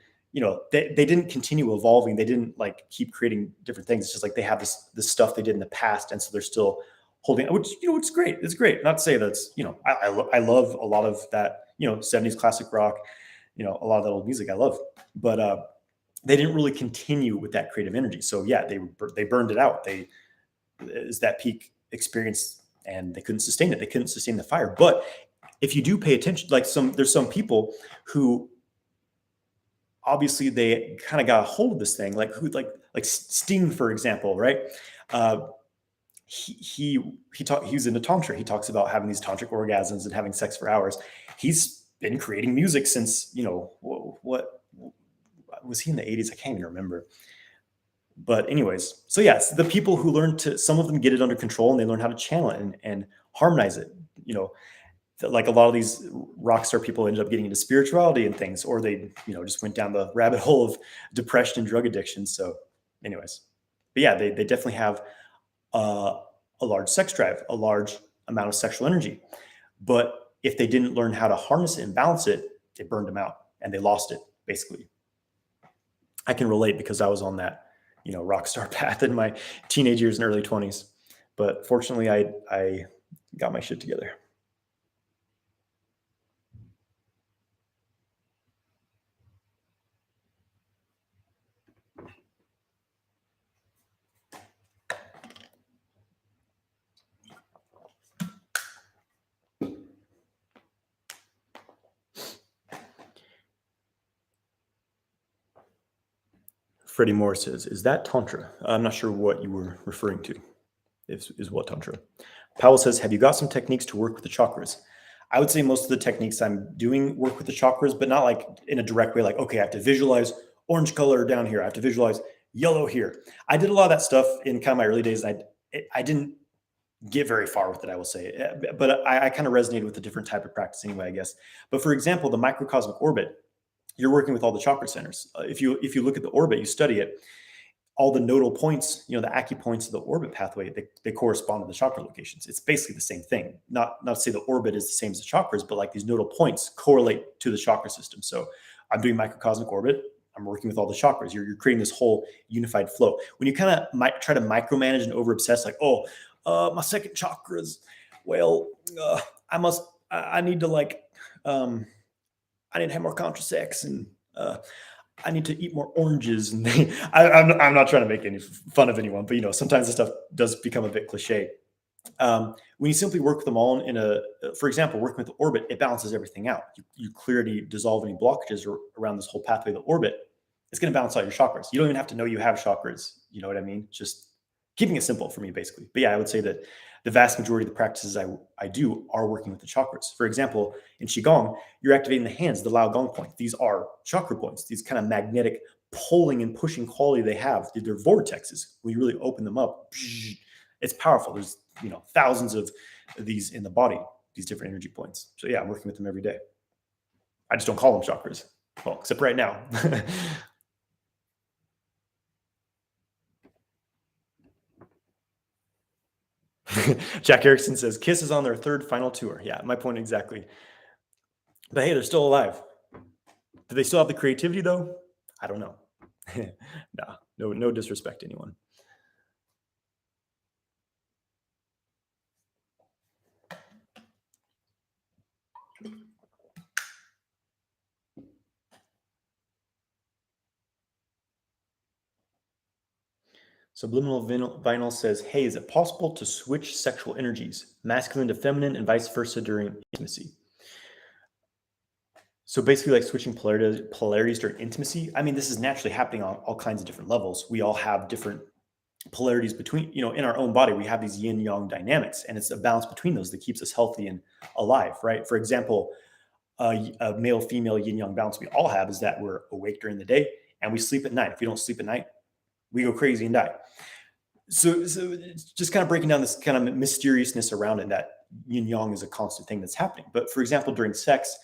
they didn't continue evolving. They didn't like keep creating different things. It's just like they have this stuff they did in the past. And so they're still holding, which it's great. It's great. Not to say that's I love a lot of that 70s classic rock, a lot of that old music I love, but they didn't really continue with that creative energy. So yeah, they burned it out. They is that peak experience, and they couldn't sustain it. They couldn't sustain the fire. But if you do pay attention, like there's some people who obviously they kind of got a hold of this thing, like Sting, for example, right? He he's into tantra. He talks about having these tantric orgasms and having sex for hours. He's been creating music since what was he in the 80s? I can't even remember. But anyways, so yes, the people who learn to, some of them get it under control and they learn how to channel it and harmonize it. Like a lot of these rock star people ended up getting into spirituality and things, or they just went down the rabbit hole of depression and drug addiction. So anyways, but yeah, they definitely have a large sex drive, a large amount of sexual energy. But if they didn't learn how to harness it and balance it, it burned them out and they lost it, basically. I can relate because I was on that, rock star path in my teenage years and early 20s. But fortunately, I got my shit together. Freddie Moore says, is that Tantra? I'm not sure what you were referring to, is what Tantra. Powell says, have you got some techniques to work with the chakras? I would say most of the techniques I'm doing work with the chakras, but not like in a direct way, like, okay, I have to visualize orange color down here. I have to visualize yellow here. I did a lot of that stuff in kind of my early days. And I didn't get very far with it, I will say, but I kind of resonated with a different type of practice anyway, I guess. But for example, the microcosmic orbit, you're working with all the chakra centers. If you look at the orbit, you study it, all the nodal points, the acupoints of the orbit pathway, they correspond to the chakra locations. It's basically the same thing. Not to say the orbit is the same as the chakras, but like these nodal points correlate to the chakra system. So I'm doing microcosmic orbit. I'm working with all the chakras. You're creating this whole unified flow. When you kind of try to micromanage and over obsess, like, my second chakras, well, I need to I need to have more contra sex, and I need to eat more oranges. And I'm not trying to make any fun of anyone, but sometimes this stuff does become a bit cliche. When you simply work with them all for example, working with the orbit, it balances everything out. You clearly dissolve any blockages around this whole pathway of the orbit. It's going to balance out your chakras. You don't even have to know you have chakras. You know what I mean? Just keeping it simple for me, basically. But yeah, I would say that the vast majority of the practices I do are working with the chakras. For example, in Qigong, you're activating the hands, the Lao Gong point. These are chakra points, these kind of magnetic pulling and pushing quality they have. They're vortexes. When you really open them up, it's powerful. There's thousands of these in the body, these different energy points. So yeah, I'm working with them every day. I just don't call them chakras. Well, except right now. Jack Erickson says, Kiss is on their third final tour. Yeah, my point exactly. But hey, they're still alive. Do they still have the creativity though? I don't know. No disrespect to anyone. Subliminal Vinyl says, hey, is it possible to switch sexual energies, masculine to feminine and vice versa during intimacy? So basically like switching polarities during intimacy. I mean, this is naturally happening on all kinds of different levels. We all have different polarities between, in our own body, we have these yin yang dynamics, and it's a balance between those that keeps us healthy and alive, right? For example, a male female yin yang balance we all have is that we're awake during the day and we sleep at night. If we don't sleep at night, we go crazy and die. So it's just kind of breaking down this kind of mysteriousness around it, that yin yang is a constant thing that's happening. But for example, during sex,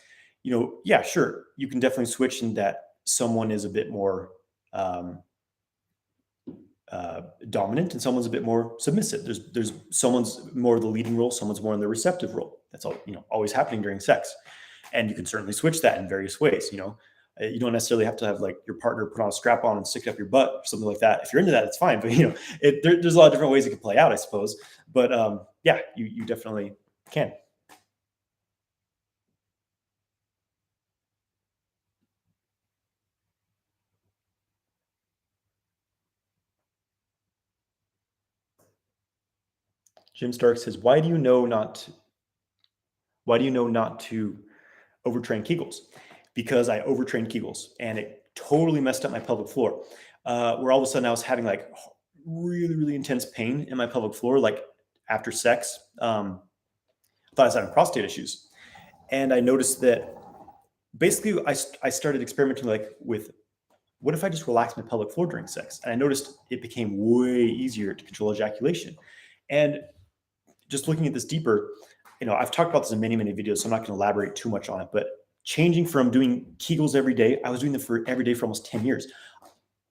yeah, sure, you can definitely switch in that someone is a bit more dominant and someone's a bit more submissive. There's someone's more the leading role, someone's more in the receptive role. That's all, always happening during sex. And you can certainly switch that in various ways. You don't necessarily have to have like your partner put on a strap on and stick it up your butt or something like that. If you're into that, it's fine. But there's a lot of different ways it can play out, I suppose. But yeah, you definitely can. Jim Stark says, why do you know not to overtrain Kegels? Because I overtrained Kegels and it totally messed up my pelvic floor. Where all of a sudden I was having like really, really intense pain in my pelvic floor, like after sex. I thought I was having prostate issues. And I noticed that basically I started experimenting with what if I just relax my pelvic floor during sex? And I noticed it became way easier to control ejaculation. And just looking at this deeper, I've talked about this in many, many videos, so I'm not going to elaborate too much on it, but changing from doing Kegels every day, I was doing them every day for almost 10 years.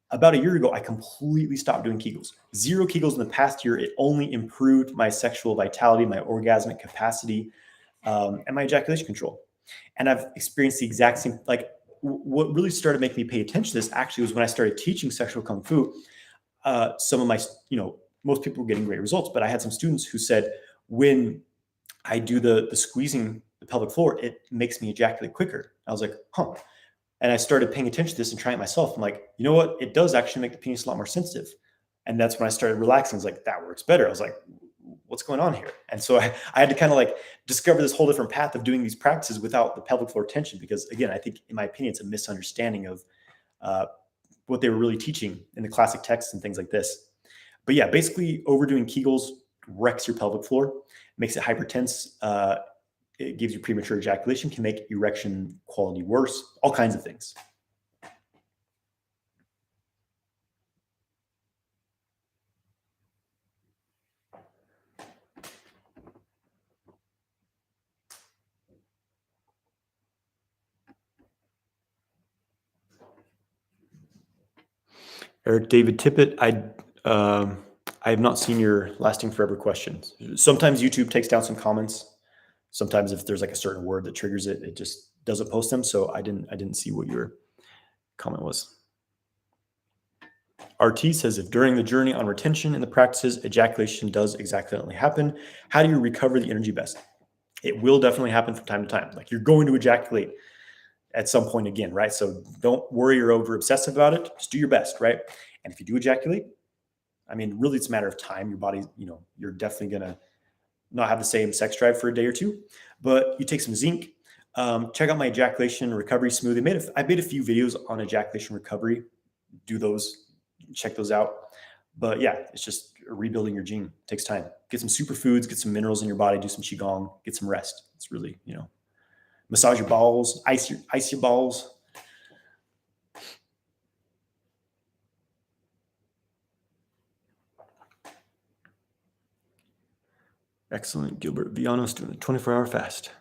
About a year ago, I completely stopped doing Kegels. 0 Kegels in the past year. It only improved my sexual vitality, my orgasmic capacity, and my ejaculation control. And I've experienced the exact same, what really started making me pay attention to this actually was when I started teaching sexual Kung Fu. Some of my, most people were getting great results, but I had some students who said, when I do the squeezing the pelvic floor, it makes me ejaculate quicker. I was like, huh. And I started paying attention to this and trying it myself. I'm like, you know what? It does actually make the penis a lot more sensitive. And that's when I started relaxing. I was like, that works better. I was like, what's going on here? And so I had to kind of discover this whole different path of doing these practices without the pelvic floor tension. Because again, I think in my opinion, it's a misunderstanding of what they were really teaching in the classic texts and things like this. But yeah, basically overdoing Kegels wrecks your pelvic floor, makes it hypertense. It gives you premature ejaculation, can make erection quality worse, all kinds of things. Eric David Tippett, I have not seen your lasting forever questions. Sometimes YouTube takes down some comments. Sometimes if there's like a certain word that triggers it, it just doesn't post them. So I didn't see what your comment was. RT says, if during the journey on retention in the practices, ejaculation does exactly happen, how do you recover the energy best? It will definitely happen from time to time. Like you're going to ejaculate at some point again, right? So don't worry or over obsessive about it. Just do your best, right? And if you do ejaculate, I mean, really it's a matter of time. Your body, you're definitely going to not have the same sex drive for a day or two, but you take some zinc, check out my ejaculation recovery smoothie. I made a few videos on ejaculation recovery. Do those, check those out. But yeah, it's just rebuilding your gene. It takes time. Get some superfoods, get some minerals in your body, do some qigong, get some rest. It's really, massage your balls, ice your balls. Excellent. Gilbert Villanos doing a 24-hour fast.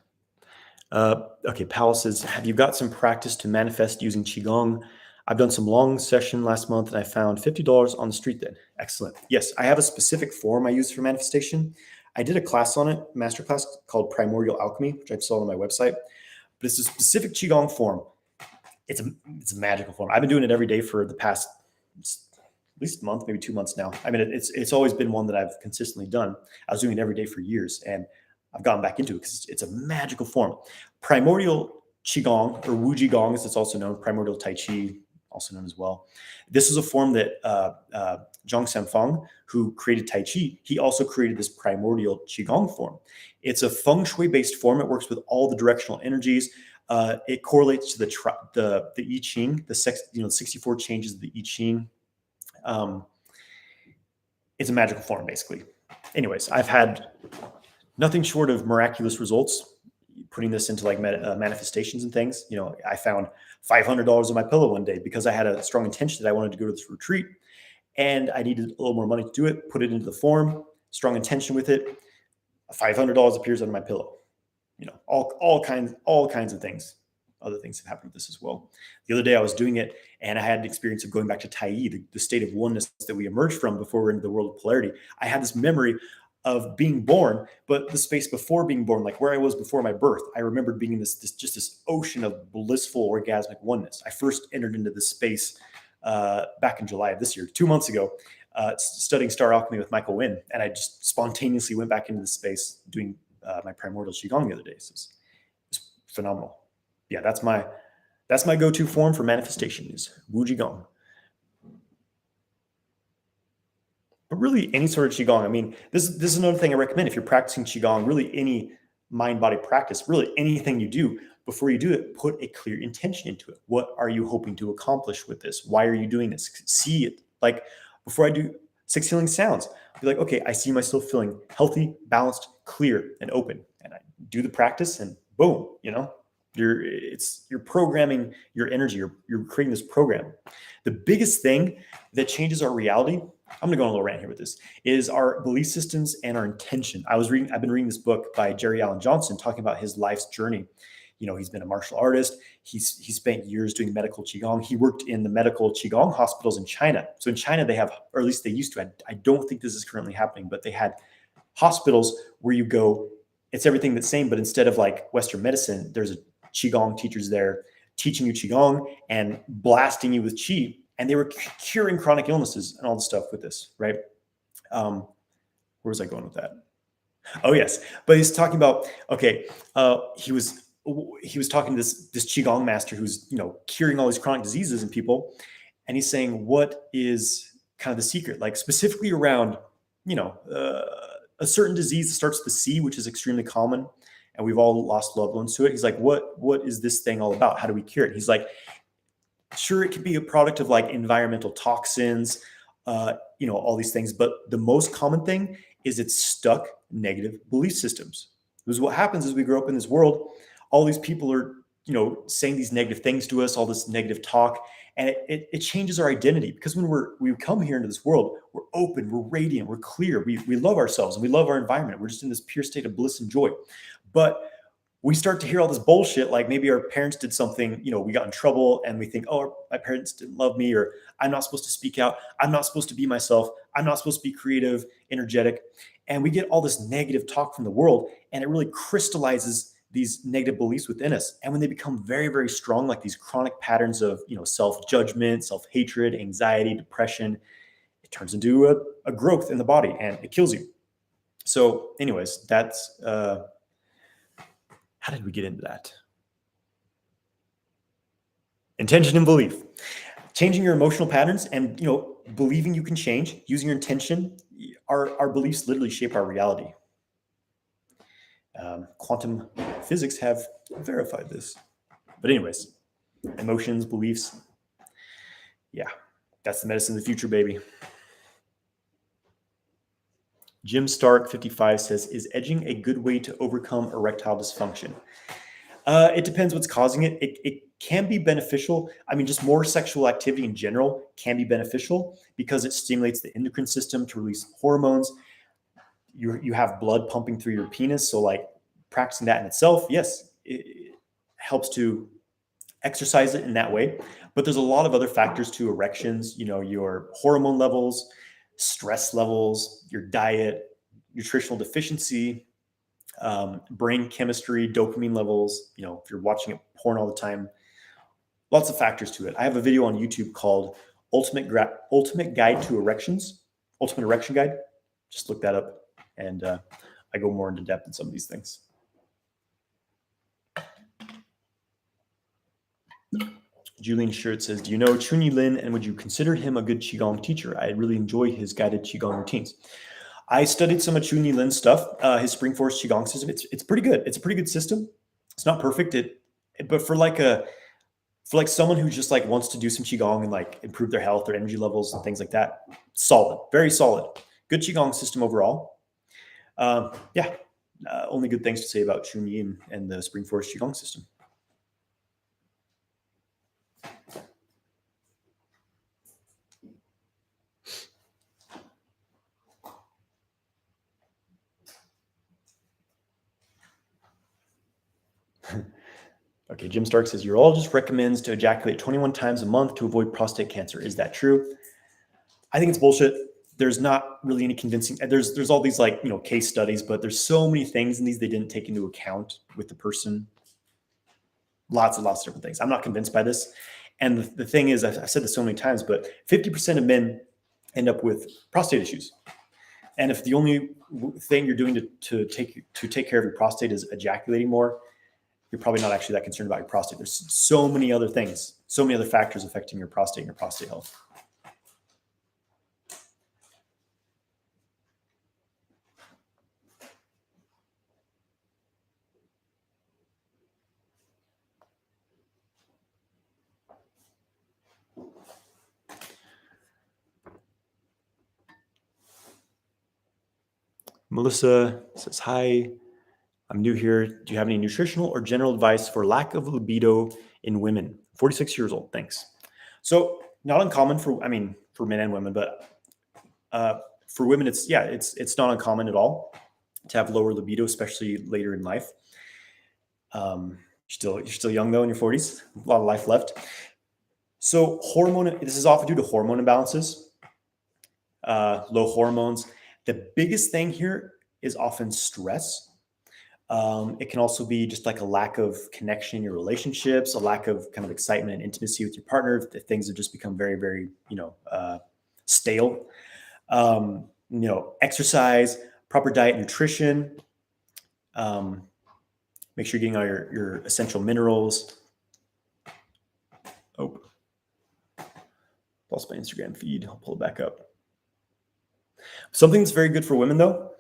Okay, Powell says, have you got some practice to manifest using qigong? I've done some long session last month and I found $50 on the street then. Excellent. Yes, I have a specific form I use for manifestation. I did a class on it, masterclass called Primordial Alchemy, which I've sold on my website. But it's a specific qigong form. It's a magical form. I've been doing it every day for the past at least a month, maybe 2 months now. I mean, it's always been one that I've consistently done. I was doing it every day for years, and I've gone back into it because it's a magical form. Primordial Qigong, or Wu Qigong, as it's also known, Primordial Tai Chi, also known as well. This is a form that Zhang Sanfeng, who created Tai Chi, he also created this Primordial Qigong form. It's a feng shui-based form. It works with all the directional energies. It correlates to the I Ching, the 64 changes of the I Ching. It's a magical form, basically. Anyways, I've had nothing short of miraculous results putting this into like manifestations and things. I found $500 on my pillow one day because I had a strong intention that I wanted to go to this retreat and I needed a little more money to do it, put it into the form, strong intention with it. $500 appears under my pillow. All kinds of things. Other things have happened with this as well. The other day I was doing it and I had an experience of going back to Tai, the state of oneness that we emerged from before we're into the world of polarity. I had this memory of being born, but the space before being born, like where I was before my birth, I remembered being in this ocean of blissful orgasmic oneness. I first entered into this space back in July of this year, 2 months ago, studying star alchemy with Michael Wynn. And I just spontaneously went back into this space doing my primordial qigong the other day. So it's phenomenal. Yeah, that's my go-to form for manifestation is Wu Qigong. But really any sort of qigong. I mean, this is another thing I recommend. If you're practicing qigong, really any mind-body practice, really anything you do, before you do it, put a clear intention into it. What are you hoping to accomplish with this? Why are you doing this? See it. Like before I do 6 healing sounds, I'll be like, okay, I see myself feeling healthy, balanced, clear, and open. And I do the practice and boom, you're programming your energy. You're creating this program. The biggest thing that changes our reality, I'm going to go on a little rant here with this, is our belief systems and our intention. I've been reading this book by Jerry Allen Johnson talking about his life's journey. He's been a martial artist. He spent years doing medical qigong. He worked in the medical qigong hospitals in China. So in China, they have, or at least they used to. I don't think this is currently happening, but they had hospitals where you go. It's everything the same, but instead of like Western medicine, there's a qigong teachers there teaching you qigong and blasting you with qi. And they were curing chronic illnesses and all the stuff with this, right? Where was I going with that? Oh, yes. But he's talking about, okay, he was talking to this qigong master who's, curing all these chronic diseases in people. And he's saying, what is kind of the secret? Like specifically around, a certain disease that starts with the C, which is extremely common. And we've all lost loved ones to it. He's like, what is this thing all about? How do we cure it? He's like, Sure, it could be a product of like environmental toxins, all these things. But the most common thing is it's stuck negative belief systems. Because what happens is we grow up in this world, all these people are, saying these negative things to us, all this negative talk, and it changes our identity. Because when we come here into this world, we're open, we're radiant, we're clear, we love ourselves and we love our environment. We're just in this pure state of bliss and joy. But we start to hear all this bullshit, like maybe our parents did something, we got in trouble and we think, oh, my parents didn't love me, or I'm not supposed to speak out. I'm not supposed to be myself. I'm not supposed to be creative, energetic. And we get all this negative talk from the world, and it really crystallizes these negative beliefs within us. And when they become very, very strong, like these chronic patterns of, self-judgment, self-hatred, anxiety, depression, it turns into a growth in the body and it kills you. So anyways, that's, how did we get into that? Intention and belief. Changing your emotional patterns and, believing you can change, using your intention. Our beliefs literally shape our reality. Quantum physics have verified this. But anyways, emotions, beliefs. Yeah, that's the medicine of the future, baby. Jim Stark 55 says, is edging a good way to overcome erectile dysfunction? It depends what's causing it. It can be beneficial. I mean, just more sexual activity in general can be beneficial because it stimulates the endocrine system to release hormones. You have blood pumping through your penis. So like practicing that in itself, yes, it helps to exercise it in that way. But there's a lot of other factors to erections, your hormone levels, stress levels, your diet, nutritional deficiency, brain chemistry, dopamine levels, if you're watching porn all the time, lots of factors to it. I have a video on YouTube called Ultimate Guide to Erections, Ultimate Erection Guide. Just look that up. And I go more into depth in some of these things. Julian Shirt says, do you know Chunyi Lin, and would you consider him a good Qigong teacher? I really enjoy his guided Qigong routines. I studied some of Chunyi Lin's stuff, his Spring Force Qigong system. It's pretty good. It's a pretty good system. It's not perfect. But for someone who just like wants to do some Qigong and like improve their health, their energy levels and things like that, solid, very solid. Good Qigong system overall. Only good things to say about Chunyi and the Spring Force Qigong system. Okay, Jim Stark says, urologist recommends to ejaculate 21 times a month to avoid prostate cancer. Is that true? I think it's bullshit. There's not really any convincing. There's all these case studies, but there's so many things in these they didn't take into account with the person. Lots and lots of different things. I'm not convinced by this. And the thing is, I've said this so many times, but 50% of men end up with prostate issues. And if the only thing you're doing to take care of your prostate is ejaculating more, you're probably not actually that concerned about your prostate. There's so many other things, so many other factors affecting your prostate and your prostate health. Melissa says, hi, I'm new here. Do you have any nutritional or general advice for lack of libido in women? 46 years old. Thanks. So not uncommon for men and women, but for women, it's not uncommon at all to have lower libido, especially later in life. You're still young though in your 40s, a lot of life left. So this is often due to hormone imbalances, low hormones. The biggest thing here is often stress. It can also be just like a lack of connection in your relationships, a lack of kind of excitement and intimacy with your partner. If things have just become very, very, stale. Exercise, proper diet, nutrition. Make sure you're getting all your essential minerals. Oh, lost my Instagram feed. I'll pull it back up. Something that's very good for women, though,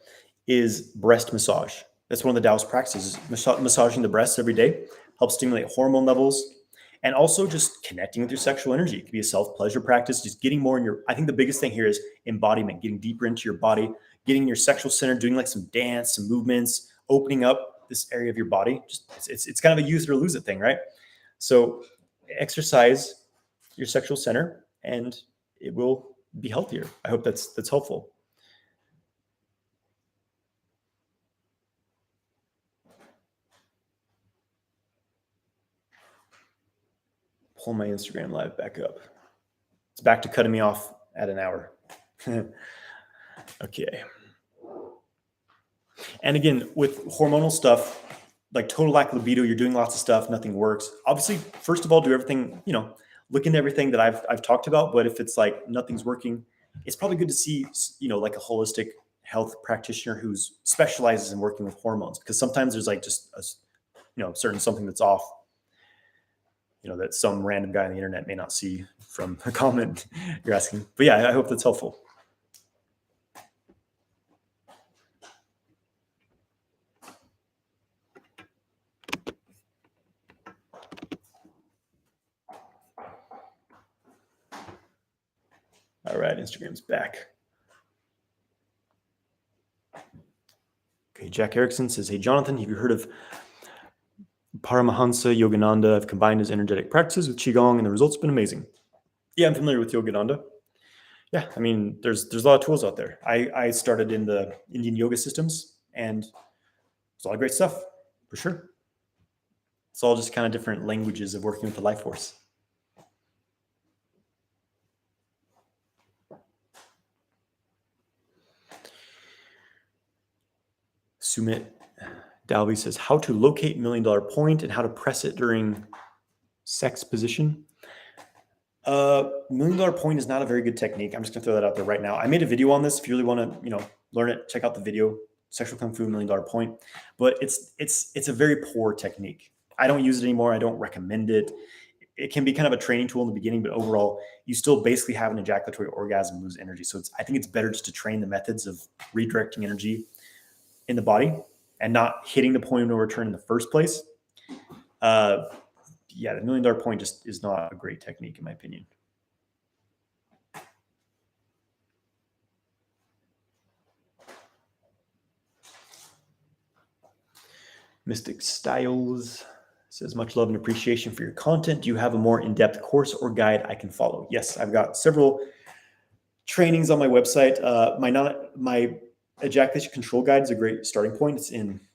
is breast massage. That's one of the Taoist practices. Massaging the breasts every day helps stimulate hormone levels. And also just connecting with your sexual energy. It could be a self-pleasure practice, just getting more in your, I think the biggest thing here is embodiment, getting deeper into your body, getting in your sexual center, doing like some dance, some movements, opening up this area of your body. Just it's kind of a use it or lose it thing, right? So exercise your sexual center and it will be healthier. I hope that's helpful. Pull my Instagram live back up. It's back to cutting me off at an hour. Okay. And again, with hormonal stuff, like total lack of libido, you're doing lots of stuff, nothing works. Obviously, first of all, do everything, look into everything that I've talked about. But if it's like nothing's working, it's probably good to see, like a holistic health practitioner who specializes in working with hormones, because sometimes there's like just a, certain something that's off, that some random guy on the internet may not see from a comment you're asking. But yeah, I hope that's helpful. All right, Instagram's back. Okay, Jack Erickson says, hey, Johnathan, have you heard of Paramahansa Yogananda? I've combined his energetic practices with Qigong, and the results have been amazing. Yeah, I'm familiar with Yogananda. Yeah, I mean, there's a lot of tools out there. I started in the Indian yoga systems, and there's a lot of great stuff, for sure. It's all just kind of different languages of working with the life force. Sumit Dalby says, how to locate $1 million point and how to press it during sex position. $1 million point is not a very good technique. I'm just gonna throw that out there right now. I made a video on this. If you really want to, learn it, check out the video, Sexual Kung Fu $1 million point. But it's a very poor technique. I don't use it anymore. I don't recommend it. It can be kind of a training tool in the beginning, but overall, you still basically have an ejaculatory orgasm, lose energy. So I think it's better just to train the methods of redirecting energy in the body and not hitting the point of no return in the first place. The $1 million point just is not a great technique, in my opinion. Mystic Styles says, much love and appreciation for your content. Do you have a more in-depth course or guide I can follow? Yes, I've got several trainings on my website. My ejaculation control guide is a great starting point.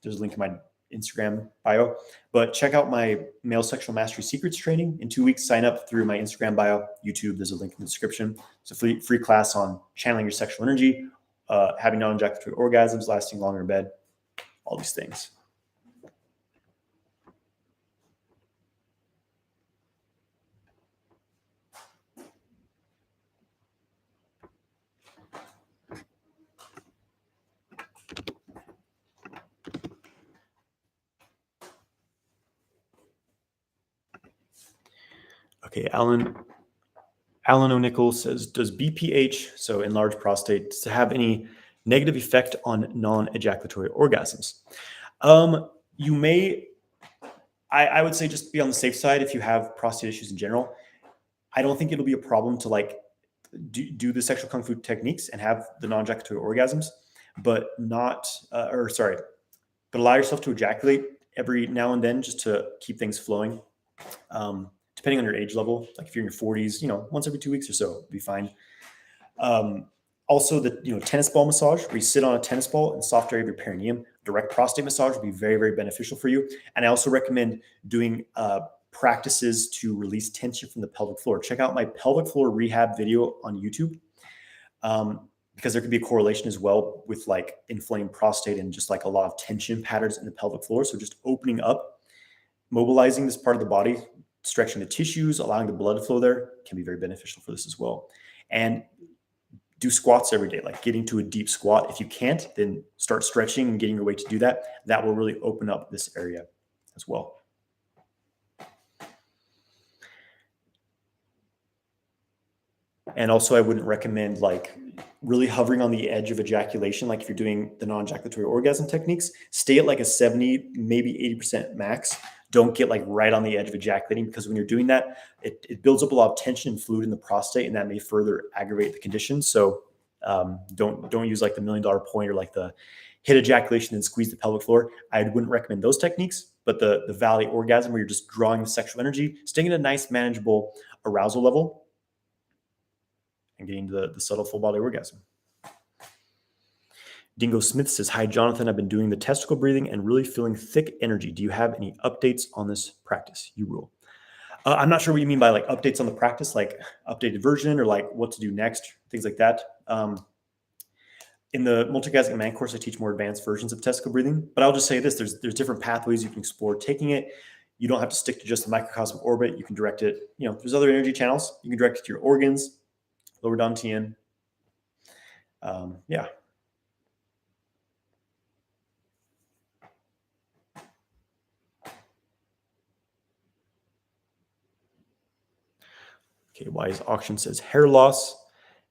There's a link in my Instagram bio, but check out my male sexual mastery secrets training in 2 weeks. Sign up through my Instagram bio, YouTube. There's a link in the description. It's a free class on channeling your sexual energy, having non-ejaculatory orgasms, lasting longer in bed, all these things. Okay, Alan O'Nichol says, does BPH, so enlarged prostate, does it have any negative effect on non-ejaculatory orgasms? You may, I would say just be on the safe side if you have prostate issues in general. I don't think it'll be a problem to do the sexual kung fu techniques and have the non-ejaculatory orgasms, but but allow yourself to ejaculate every now and then just to keep things flowing. Depending on your age level, like if you're in your 40s, once every 2 weeks or so, it'll be fine. Also, the tennis ball massage, where you sit on a tennis ball in the soft area of your perineum, direct prostate massage would be very, very beneficial for you. And I also recommend doing practices to release tension from the pelvic floor. Check out my pelvic floor rehab video on YouTube, because there could be a correlation as well with like inflamed prostate and just like a lot of tension patterns in the pelvic floor. So just opening up, mobilizing this part of the body, stretching the tissues, allowing the blood to flow there can be very beneficial for this as well. And do squats every day, like getting to a deep squat. If you can't, then start stretching and getting your way to do that. That will really open up this area as well. And also, I wouldn't recommend really hovering on the edge of ejaculation. Like if you're doing the non-ejaculatory orgasm techniques, stay at like a 70, maybe 80% max. Don't get like right on the edge of ejaculating, because when you're doing that, it builds up a lot of tension and fluid in the prostate, and that may further aggravate the condition. So don't use like the $1 million point or like the hit ejaculation and squeeze the pelvic floor. I wouldn't recommend those techniques, but the valley orgasm, where you're just drawing the sexual energy, staying at a nice manageable arousal level, and getting to the subtle full body orgasm. Dingo Smith says, hi, Jonathan. I've been doing the testicle breathing and really feeling thick energy. Do you have any updates on this practice? You rule. I'm not sure what you mean by like updates on the practice, like updated version or like what to do next, things like that. In the Multi-Orgasmic Man course, I teach more advanced versions of testicle breathing, but I'll just say this, there's different pathways you can explore taking it. You don't have to stick to just the microcosmic orbit. You can direct it, there's other energy channels. You can direct it to your organs, lower dantian. Yeah. Okay, Wise Auction says, hair loss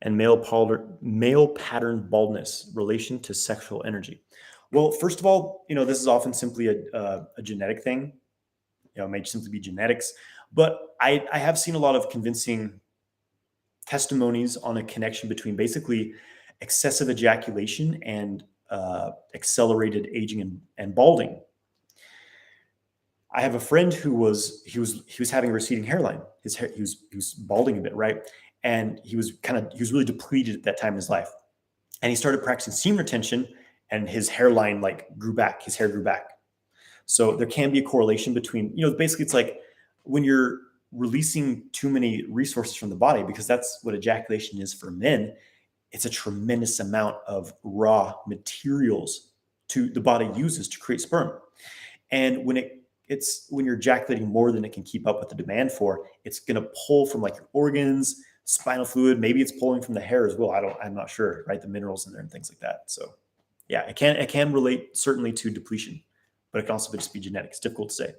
and male pattern baldness relation to sexual energy. Well, first of all, this is often simply a genetic thing. It may simply be genetics, but I have seen a lot of convincing testimonies on a connection between basically excessive ejaculation and accelerated aging and balding. I have a friend who was having a receding hairline. His hair, he was balding a bit, right? And he was really depleted at that time in his life. And he started practicing semen retention, and his hairline grew back. His hair grew back. So there can be a correlation between, basically it's like when you're releasing too many resources from the body, because that's what ejaculation is for men. It's a tremendous amount of raw materials the body uses to create sperm. And when you're ejaculating more than it can keep up with the demand for, it's going to pull from your organs, spinal fluid. Maybe it's pulling from the hair as well. I'm not sure, right? The minerals in there and things like that. So yeah, it can relate certainly to depletion, but it can also just be genetics. It's difficult to say.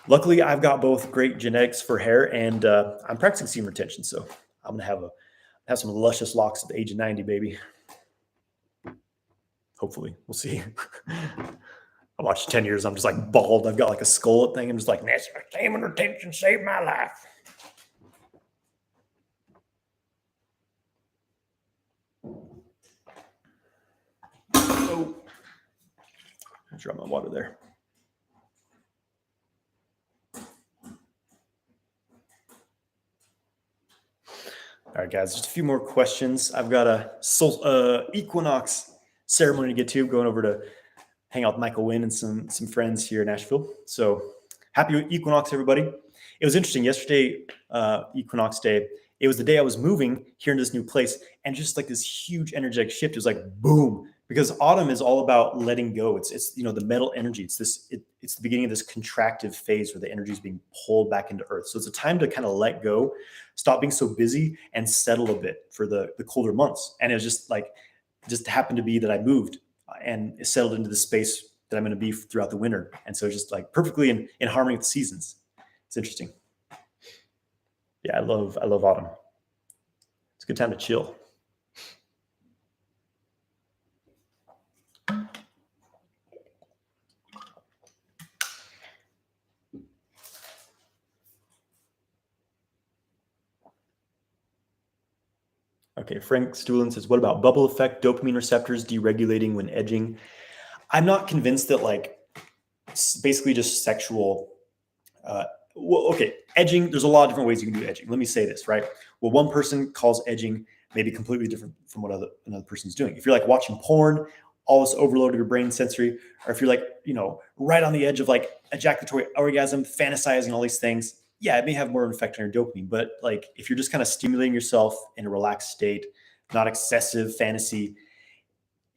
Luckily, I've got both great genetics for hair, and I'm practicing semen retention. So I'm going to have some luscious locks at the age of 90, baby. Hopefully, we'll see. I watched 10 years. I'm just bald. I've got a skull thing. I'm just semen retention saved my life. Oh, I dropped my water there. All right, guys, just a few more questions. I've got a equinox ceremony to get to, going over to hang out with Michael Wynn and some friends here in Nashville. So happy equinox, everybody. It was interesting. Yesterday, equinox day, it was the day I was moving here in this new place, and just this huge energetic shift. It was boom, because autumn is all about letting go. It's the metal energy. It's the beginning of this contractive phase where the energy is being pulled back into earth. So it's a time to kind of let go, stop being so busy, and settle a bit for the colder months. And it was just happened to be that I moved and it settled into the space that I'm going to be throughout the winter. And so it's just perfectly in harmony with the seasons. It's interesting. Yeah, I love autumn. It's a good time to chill. Okay, Frank Stuhlin says, what about bubble effect, dopamine receptors deregulating when edging? I'm not convinced that it's basically just sexual. Edging, there's a lot of different ways you can do edging. Let me say this, right? Well, one person calls edging maybe completely different from what another person's doing. If you're watching porn, all this overload of your brain sensory, or if you're right on the edge of ejaculatory orgasm, fantasizing all these things, yeah, it may have more of an effect on your dopamine. But if you're just kind of stimulating yourself in a relaxed state, not excessive fantasy,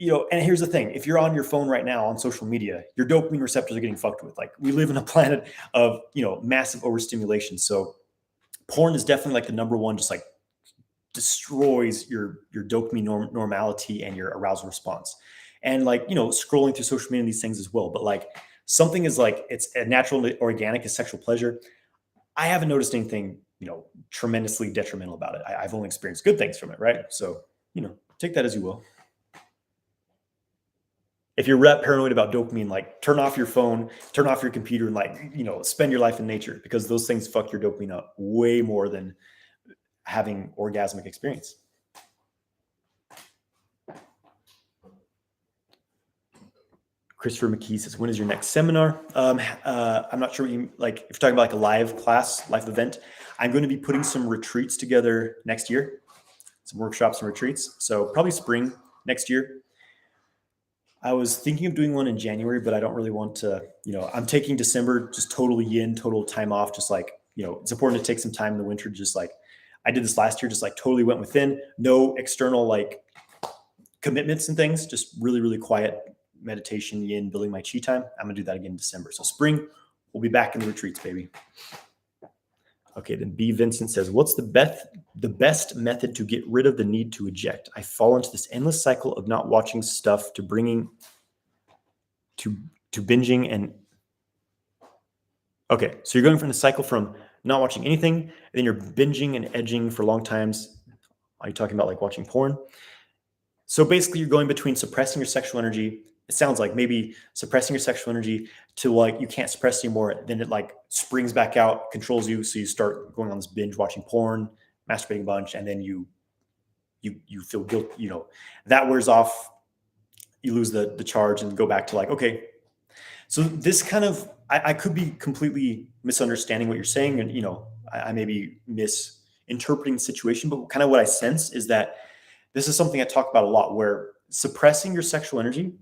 and here's the thing, if you're on your phone right now on social media, your dopamine receptors are getting fucked with. We live in a planet of, massive overstimulation. So porn is definitely the number one, just destroys your dopamine normality and your arousal response. And scrolling through social media and these things as well. But something is it's a natural and organic as sexual pleasure. I haven't noticed anything, tremendously detrimental about it. I've only experienced good things from it, right? So, take that as you will. if you're that paranoid about dopamine, like turn off your phone, turn off your computer, and like, spend your life in nature, because those things fuck your dopamine up way more than having orgasmic experience. Christopher McKee says, when is your next seminar? I'm not sure what you like. If you're talking about like a live class, live event, I'm going to be putting some retreats together next year, some workshops and retreats. So probably spring next year. I was thinking of doing one in January, but I don't really want to, I'm taking December just totally yin, total time off. Just like, it's important to take some time in the winter. Just like I did this last year, just like totally went within, no external like commitments and things, just really, really quiet meditation, yin, building my chi time. I'm gonna do that again in December. So spring, we'll be back in the retreats, baby. Okay, then B. Vincent says, what's the best method to get rid of the need to eject? I fall into this endless cycle of not watching stuff to bringing to binging and okay, so you're going from the cycle from not watching anything, and then you're binging and edging for long times. Are you talking about like watching porn? So basically you're going between suppressing your sexual energy. It sounds like maybe suppressing your sexual energy to like, you can't suppress anymore. Then it like springs back out, controls you. So you start going on this binge watching porn, masturbating a bunch. And then you feel guilt, that wears off. You lose the charge and go back to like, okay. So this kind of, I could be completely misunderstanding what you're saying. And, I may be misinterpreting the situation, but kind of what I sense is that this is something I talk about a lot, where suppressing your sexual energy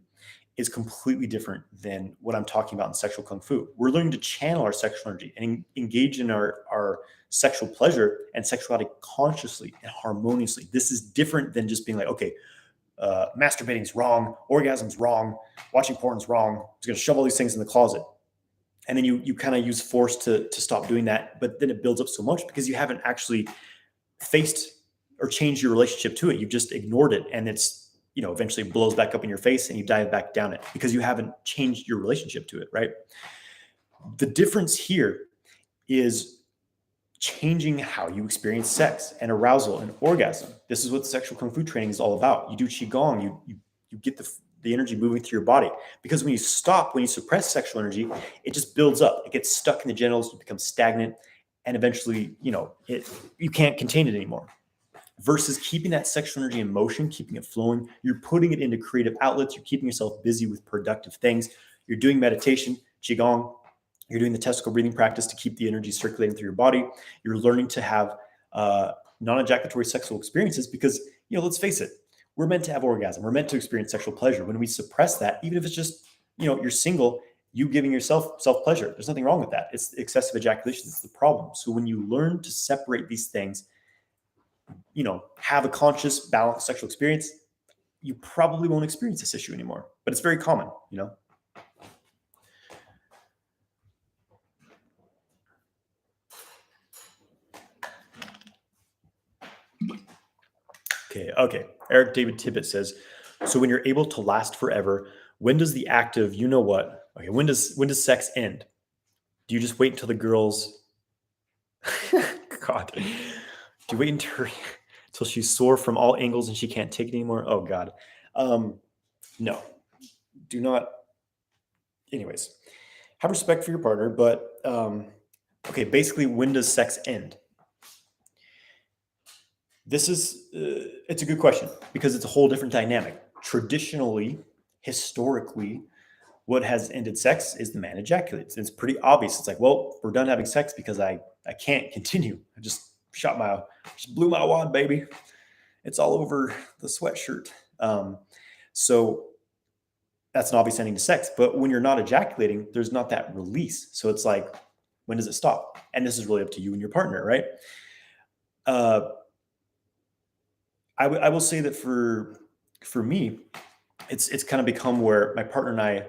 is completely different than what I'm talking about in sexual kung fu. We're learning to channel our sexual energy and engage in our sexual pleasure and sexuality consciously and harmoniously. This is different than just being like, okay, masturbating is wrong, orgasm's wrong, watching porn is wrong. I'm just going to shove all these things in the closet. And then you kind of use force to stop doing that. But then it builds up so much because you haven't actually faced or changed your relationship to it. You've just ignored it. And it's, eventually blows back up in your face and you dive back down it because you haven't changed your relationship to it, right? The difference here is changing how you experience sex and arousal and orgasm. This is what sexual kung fu training is all about. You do qigong, you get the energy moving through your body, because when you suppress sexual energy, it just builds up. It gets stuck in the genitals, you become stagnant, and eventually, you can't contain it anymore. Versus keeping that sexual energy in motion, keeping it flowing, you're putting it into creative outlets, you're keeping yourself busy with productive things, you're doing meditation, qigong, you're doing the testicle breathing practice to keep the energy circulating through your body, you're learning to have non-ejaculatory sexual experiences because, let's face it, we're meant to have orgasm, we're meant to experience sexual pleasure. When we suppress that, even if it's just, you're single, you giving yourself self-pleasure, there's nothing wrong with that. It's excessive ejaculation that's the problem. So when you learn to separate these things, have a conscious, balanced sexual experience, you probably won't experience this issue anymore. But it's very common, Okay. Eric David Tippett says, so when you're able to last forever, when does the act of okay, when does sex end? Do you just wait until the girls God. Do you wait until she's sore from all angles and she can't take it anymore? Oh God. No. Do not. Anyways, have respect for your partner, but okay, basically, when does sex end? This is, it's a good question because it's a whole different dynamic. Traditionally, historically, what has ended sex is the man ejaculates. It's pretty obvious. It's like, well, we're done having sex because I can't continue. I just blew my wad, baby. It's all over the sweatshirt. So that's an obvious ending to sex. But when you're not ejaculating, there's not that release. So it's like, when does it stop? And this is really up to you and your partner, right? I will say that for me, it's kind of become where my partner and I,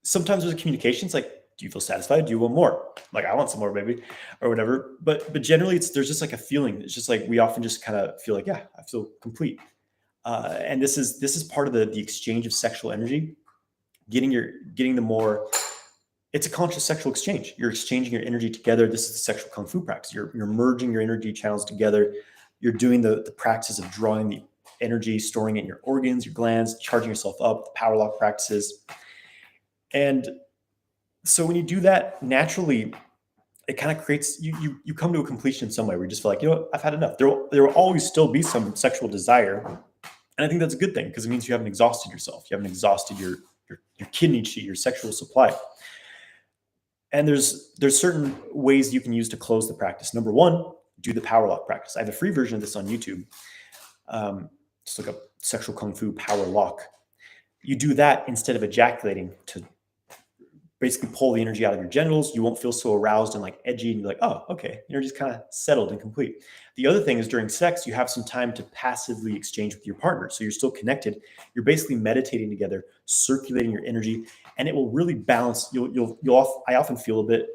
sometimes there's a communication. It's like, do you feel satisfied? Do you want more? Like, I want some more, baby, or whatever. But generally there's just like a feeling. It's just like, we often just kind of feel like, yeah, I feel complete. And this is part of the exchange of sexual energy, getting the more, it's a conscious sexual exchange. You're exchanging your energy together. This is the sexual kung fu practice. You're merging your energy channels together. You're doing the practice of drawing energy, storing it in your organs, your glands, charging yourself up, the power lock practices. And so when you do that naturally, it kind of creates you come to a completion in some way where you just feel like, you know what, I've had enough. There will always still be some sexual desire. And I think that's a good thing because it means you haven't exhausted yourself. You haven't exhausted your kidney chi, your sexual supply. And there's certain ways you can use to close the practice. Number one, do the power lock practice. I have a free version of this on YouTube. Just look up sexual kung fu power lock. You do that instead of ejaculating to basically pull the energy out of your genitals. You won't feel so aroused and like edgy and you're like, oh, okay, the energy's kind of settled and complete. The other thing is during sex, you have some time to passively exchange with your partner. So you're still connected. You're basically meditating together, circulating your energy, and it will really balance. I often feel a bit,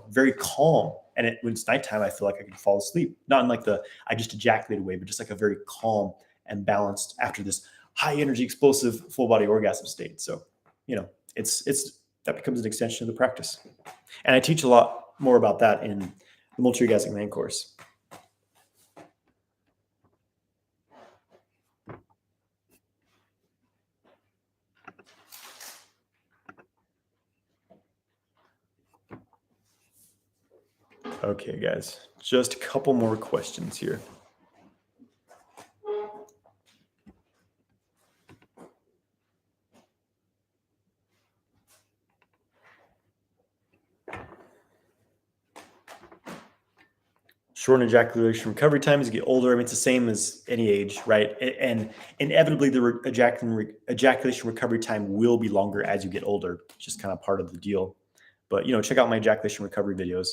very calm. And when it's nighttime, I feel like I can fall asleep. Not in like I just ejaculated way, but just like a very calm and balanced after this high energy, explosive, full body orgasm state. So, that becomes an extension of the practice. And I teach a lot more about that in the Multi-Orgasmic Man course. Okay, guys, just a couple more questions here. Shorten ejaculation recovery time as you get older. I mean, it's the same as any age, right? And inevitably, the ejaculation recovery time will be longer as you get older. It's just kind of part of the deal. But, check out my ejaculation recovery videos.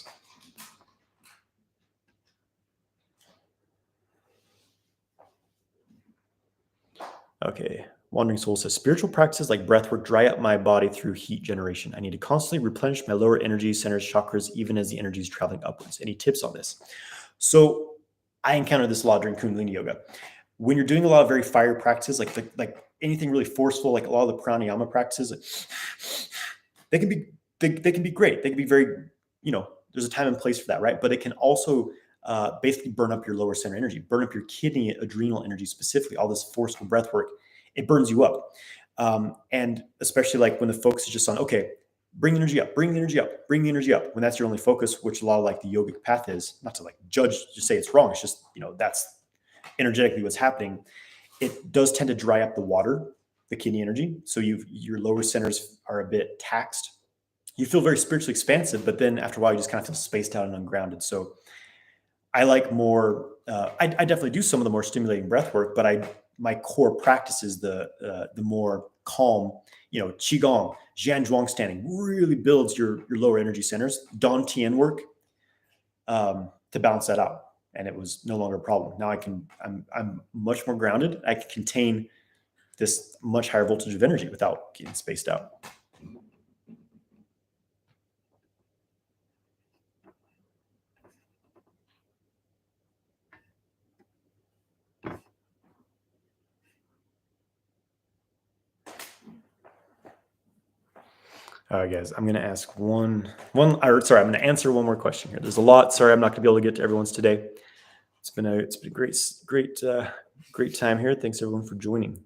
Okay. Wandering Soul says, spiritual practices like breathwork dry up my body through heat generation. I need to constantly replenish my lower energy centers, chakras, even as the energy is traveling upwards. Any tips on this? So I encountered this a lot during Kundalini yoga. When you're doing a lot of very fire practices, like anything really forceful, like a lot of the pranayama practices, they can be great. They can be very, there's a time and place for that, right? But it can also basically burn up your lower center energy, burn up your kidney adrenal energy specifically. All this forceful breath work, it burns you up. And especially like when the focus is just on, okay, bring the energy up, bring the energy up, bring the energy up. When that's your only focus, which a lot of like the yogic path is, not to like judge, just say it's wrong. It's just, that's energetically what's happening. It does tend to dry up the water, the kidney energy. So your lower centers are a bit taxed. You feel very spiritually expansive, but then after a while, you just kind of feel spaced out and ungrounded. So I like more, I definitely do some of the more stimulating breath work, but my core practice is the more calm, Qigong, Jian Zhuang standing really builds your lower energy centers, Dan Tian work to balance that out. And it was no longer a problem. Now I'm much more grounded. I can contain this much higher voltage of energy without getting spaced out. All right, guys, I'm going to ask I'm going to answer one more question here. There's a lot. Sorry, I'm not going to be able to get to everyone's today. It's been a great time here. Thanks everyone for joining.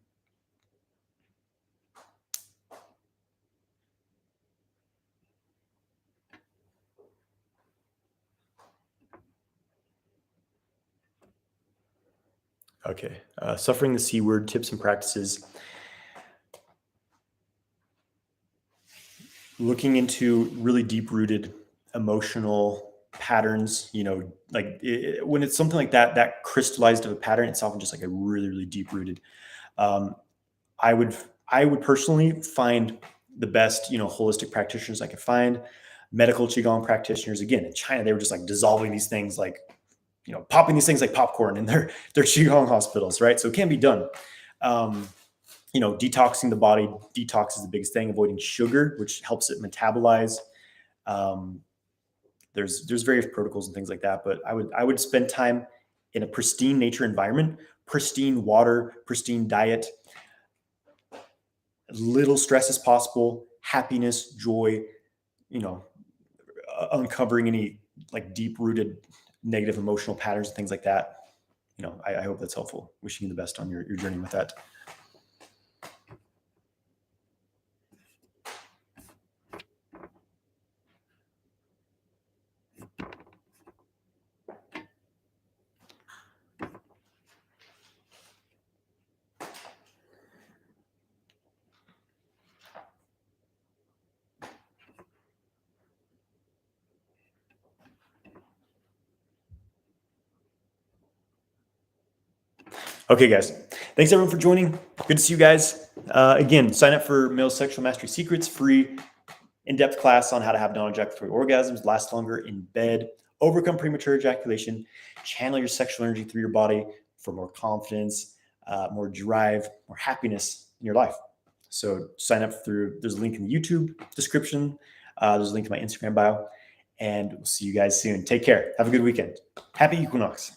Okay, suffering the C word, tips and practices. Looking into really deep-rooted emotional patterns, when it's something like that crystallized of a pattern, it's often just like a really, really deep-rooted. I would personally find the best, holistic practitioners I could find, medical Qigong practitioners. Again, in China, they were just like dissolving these things, like, popping these things like popcorn in their Qigong hospitals, right? So it can be done. Detoxing the body. Detox is the biggest thing. Avoiding sugar, which helps it metabolize. There's various protocols and things like that, but I would spend time in a pristine nature environment, pristine water, pristine diet, little stress as possible, happiness, joy, uncovering any like deep rooted negative emotional patterns and things like that. I hope that's helpful. Wishing you the best on your journey with that. Okay, guys. Thanks everyone for joining. Good to see you guys. Again, sign up for Male Sexual Mastery Secrets, free in-depth class on how to have non-ejaculatory orgasms, last longer in bed, overcome premature ejaculation, channel your sexual energy through your body for more confidence, more drive, more happiness in your life. So sign up there's a link in the YouTube description. There's a link to my Instagram bio, and we'll see you guys soon. Take care. Have a good weekend. Happy equinox.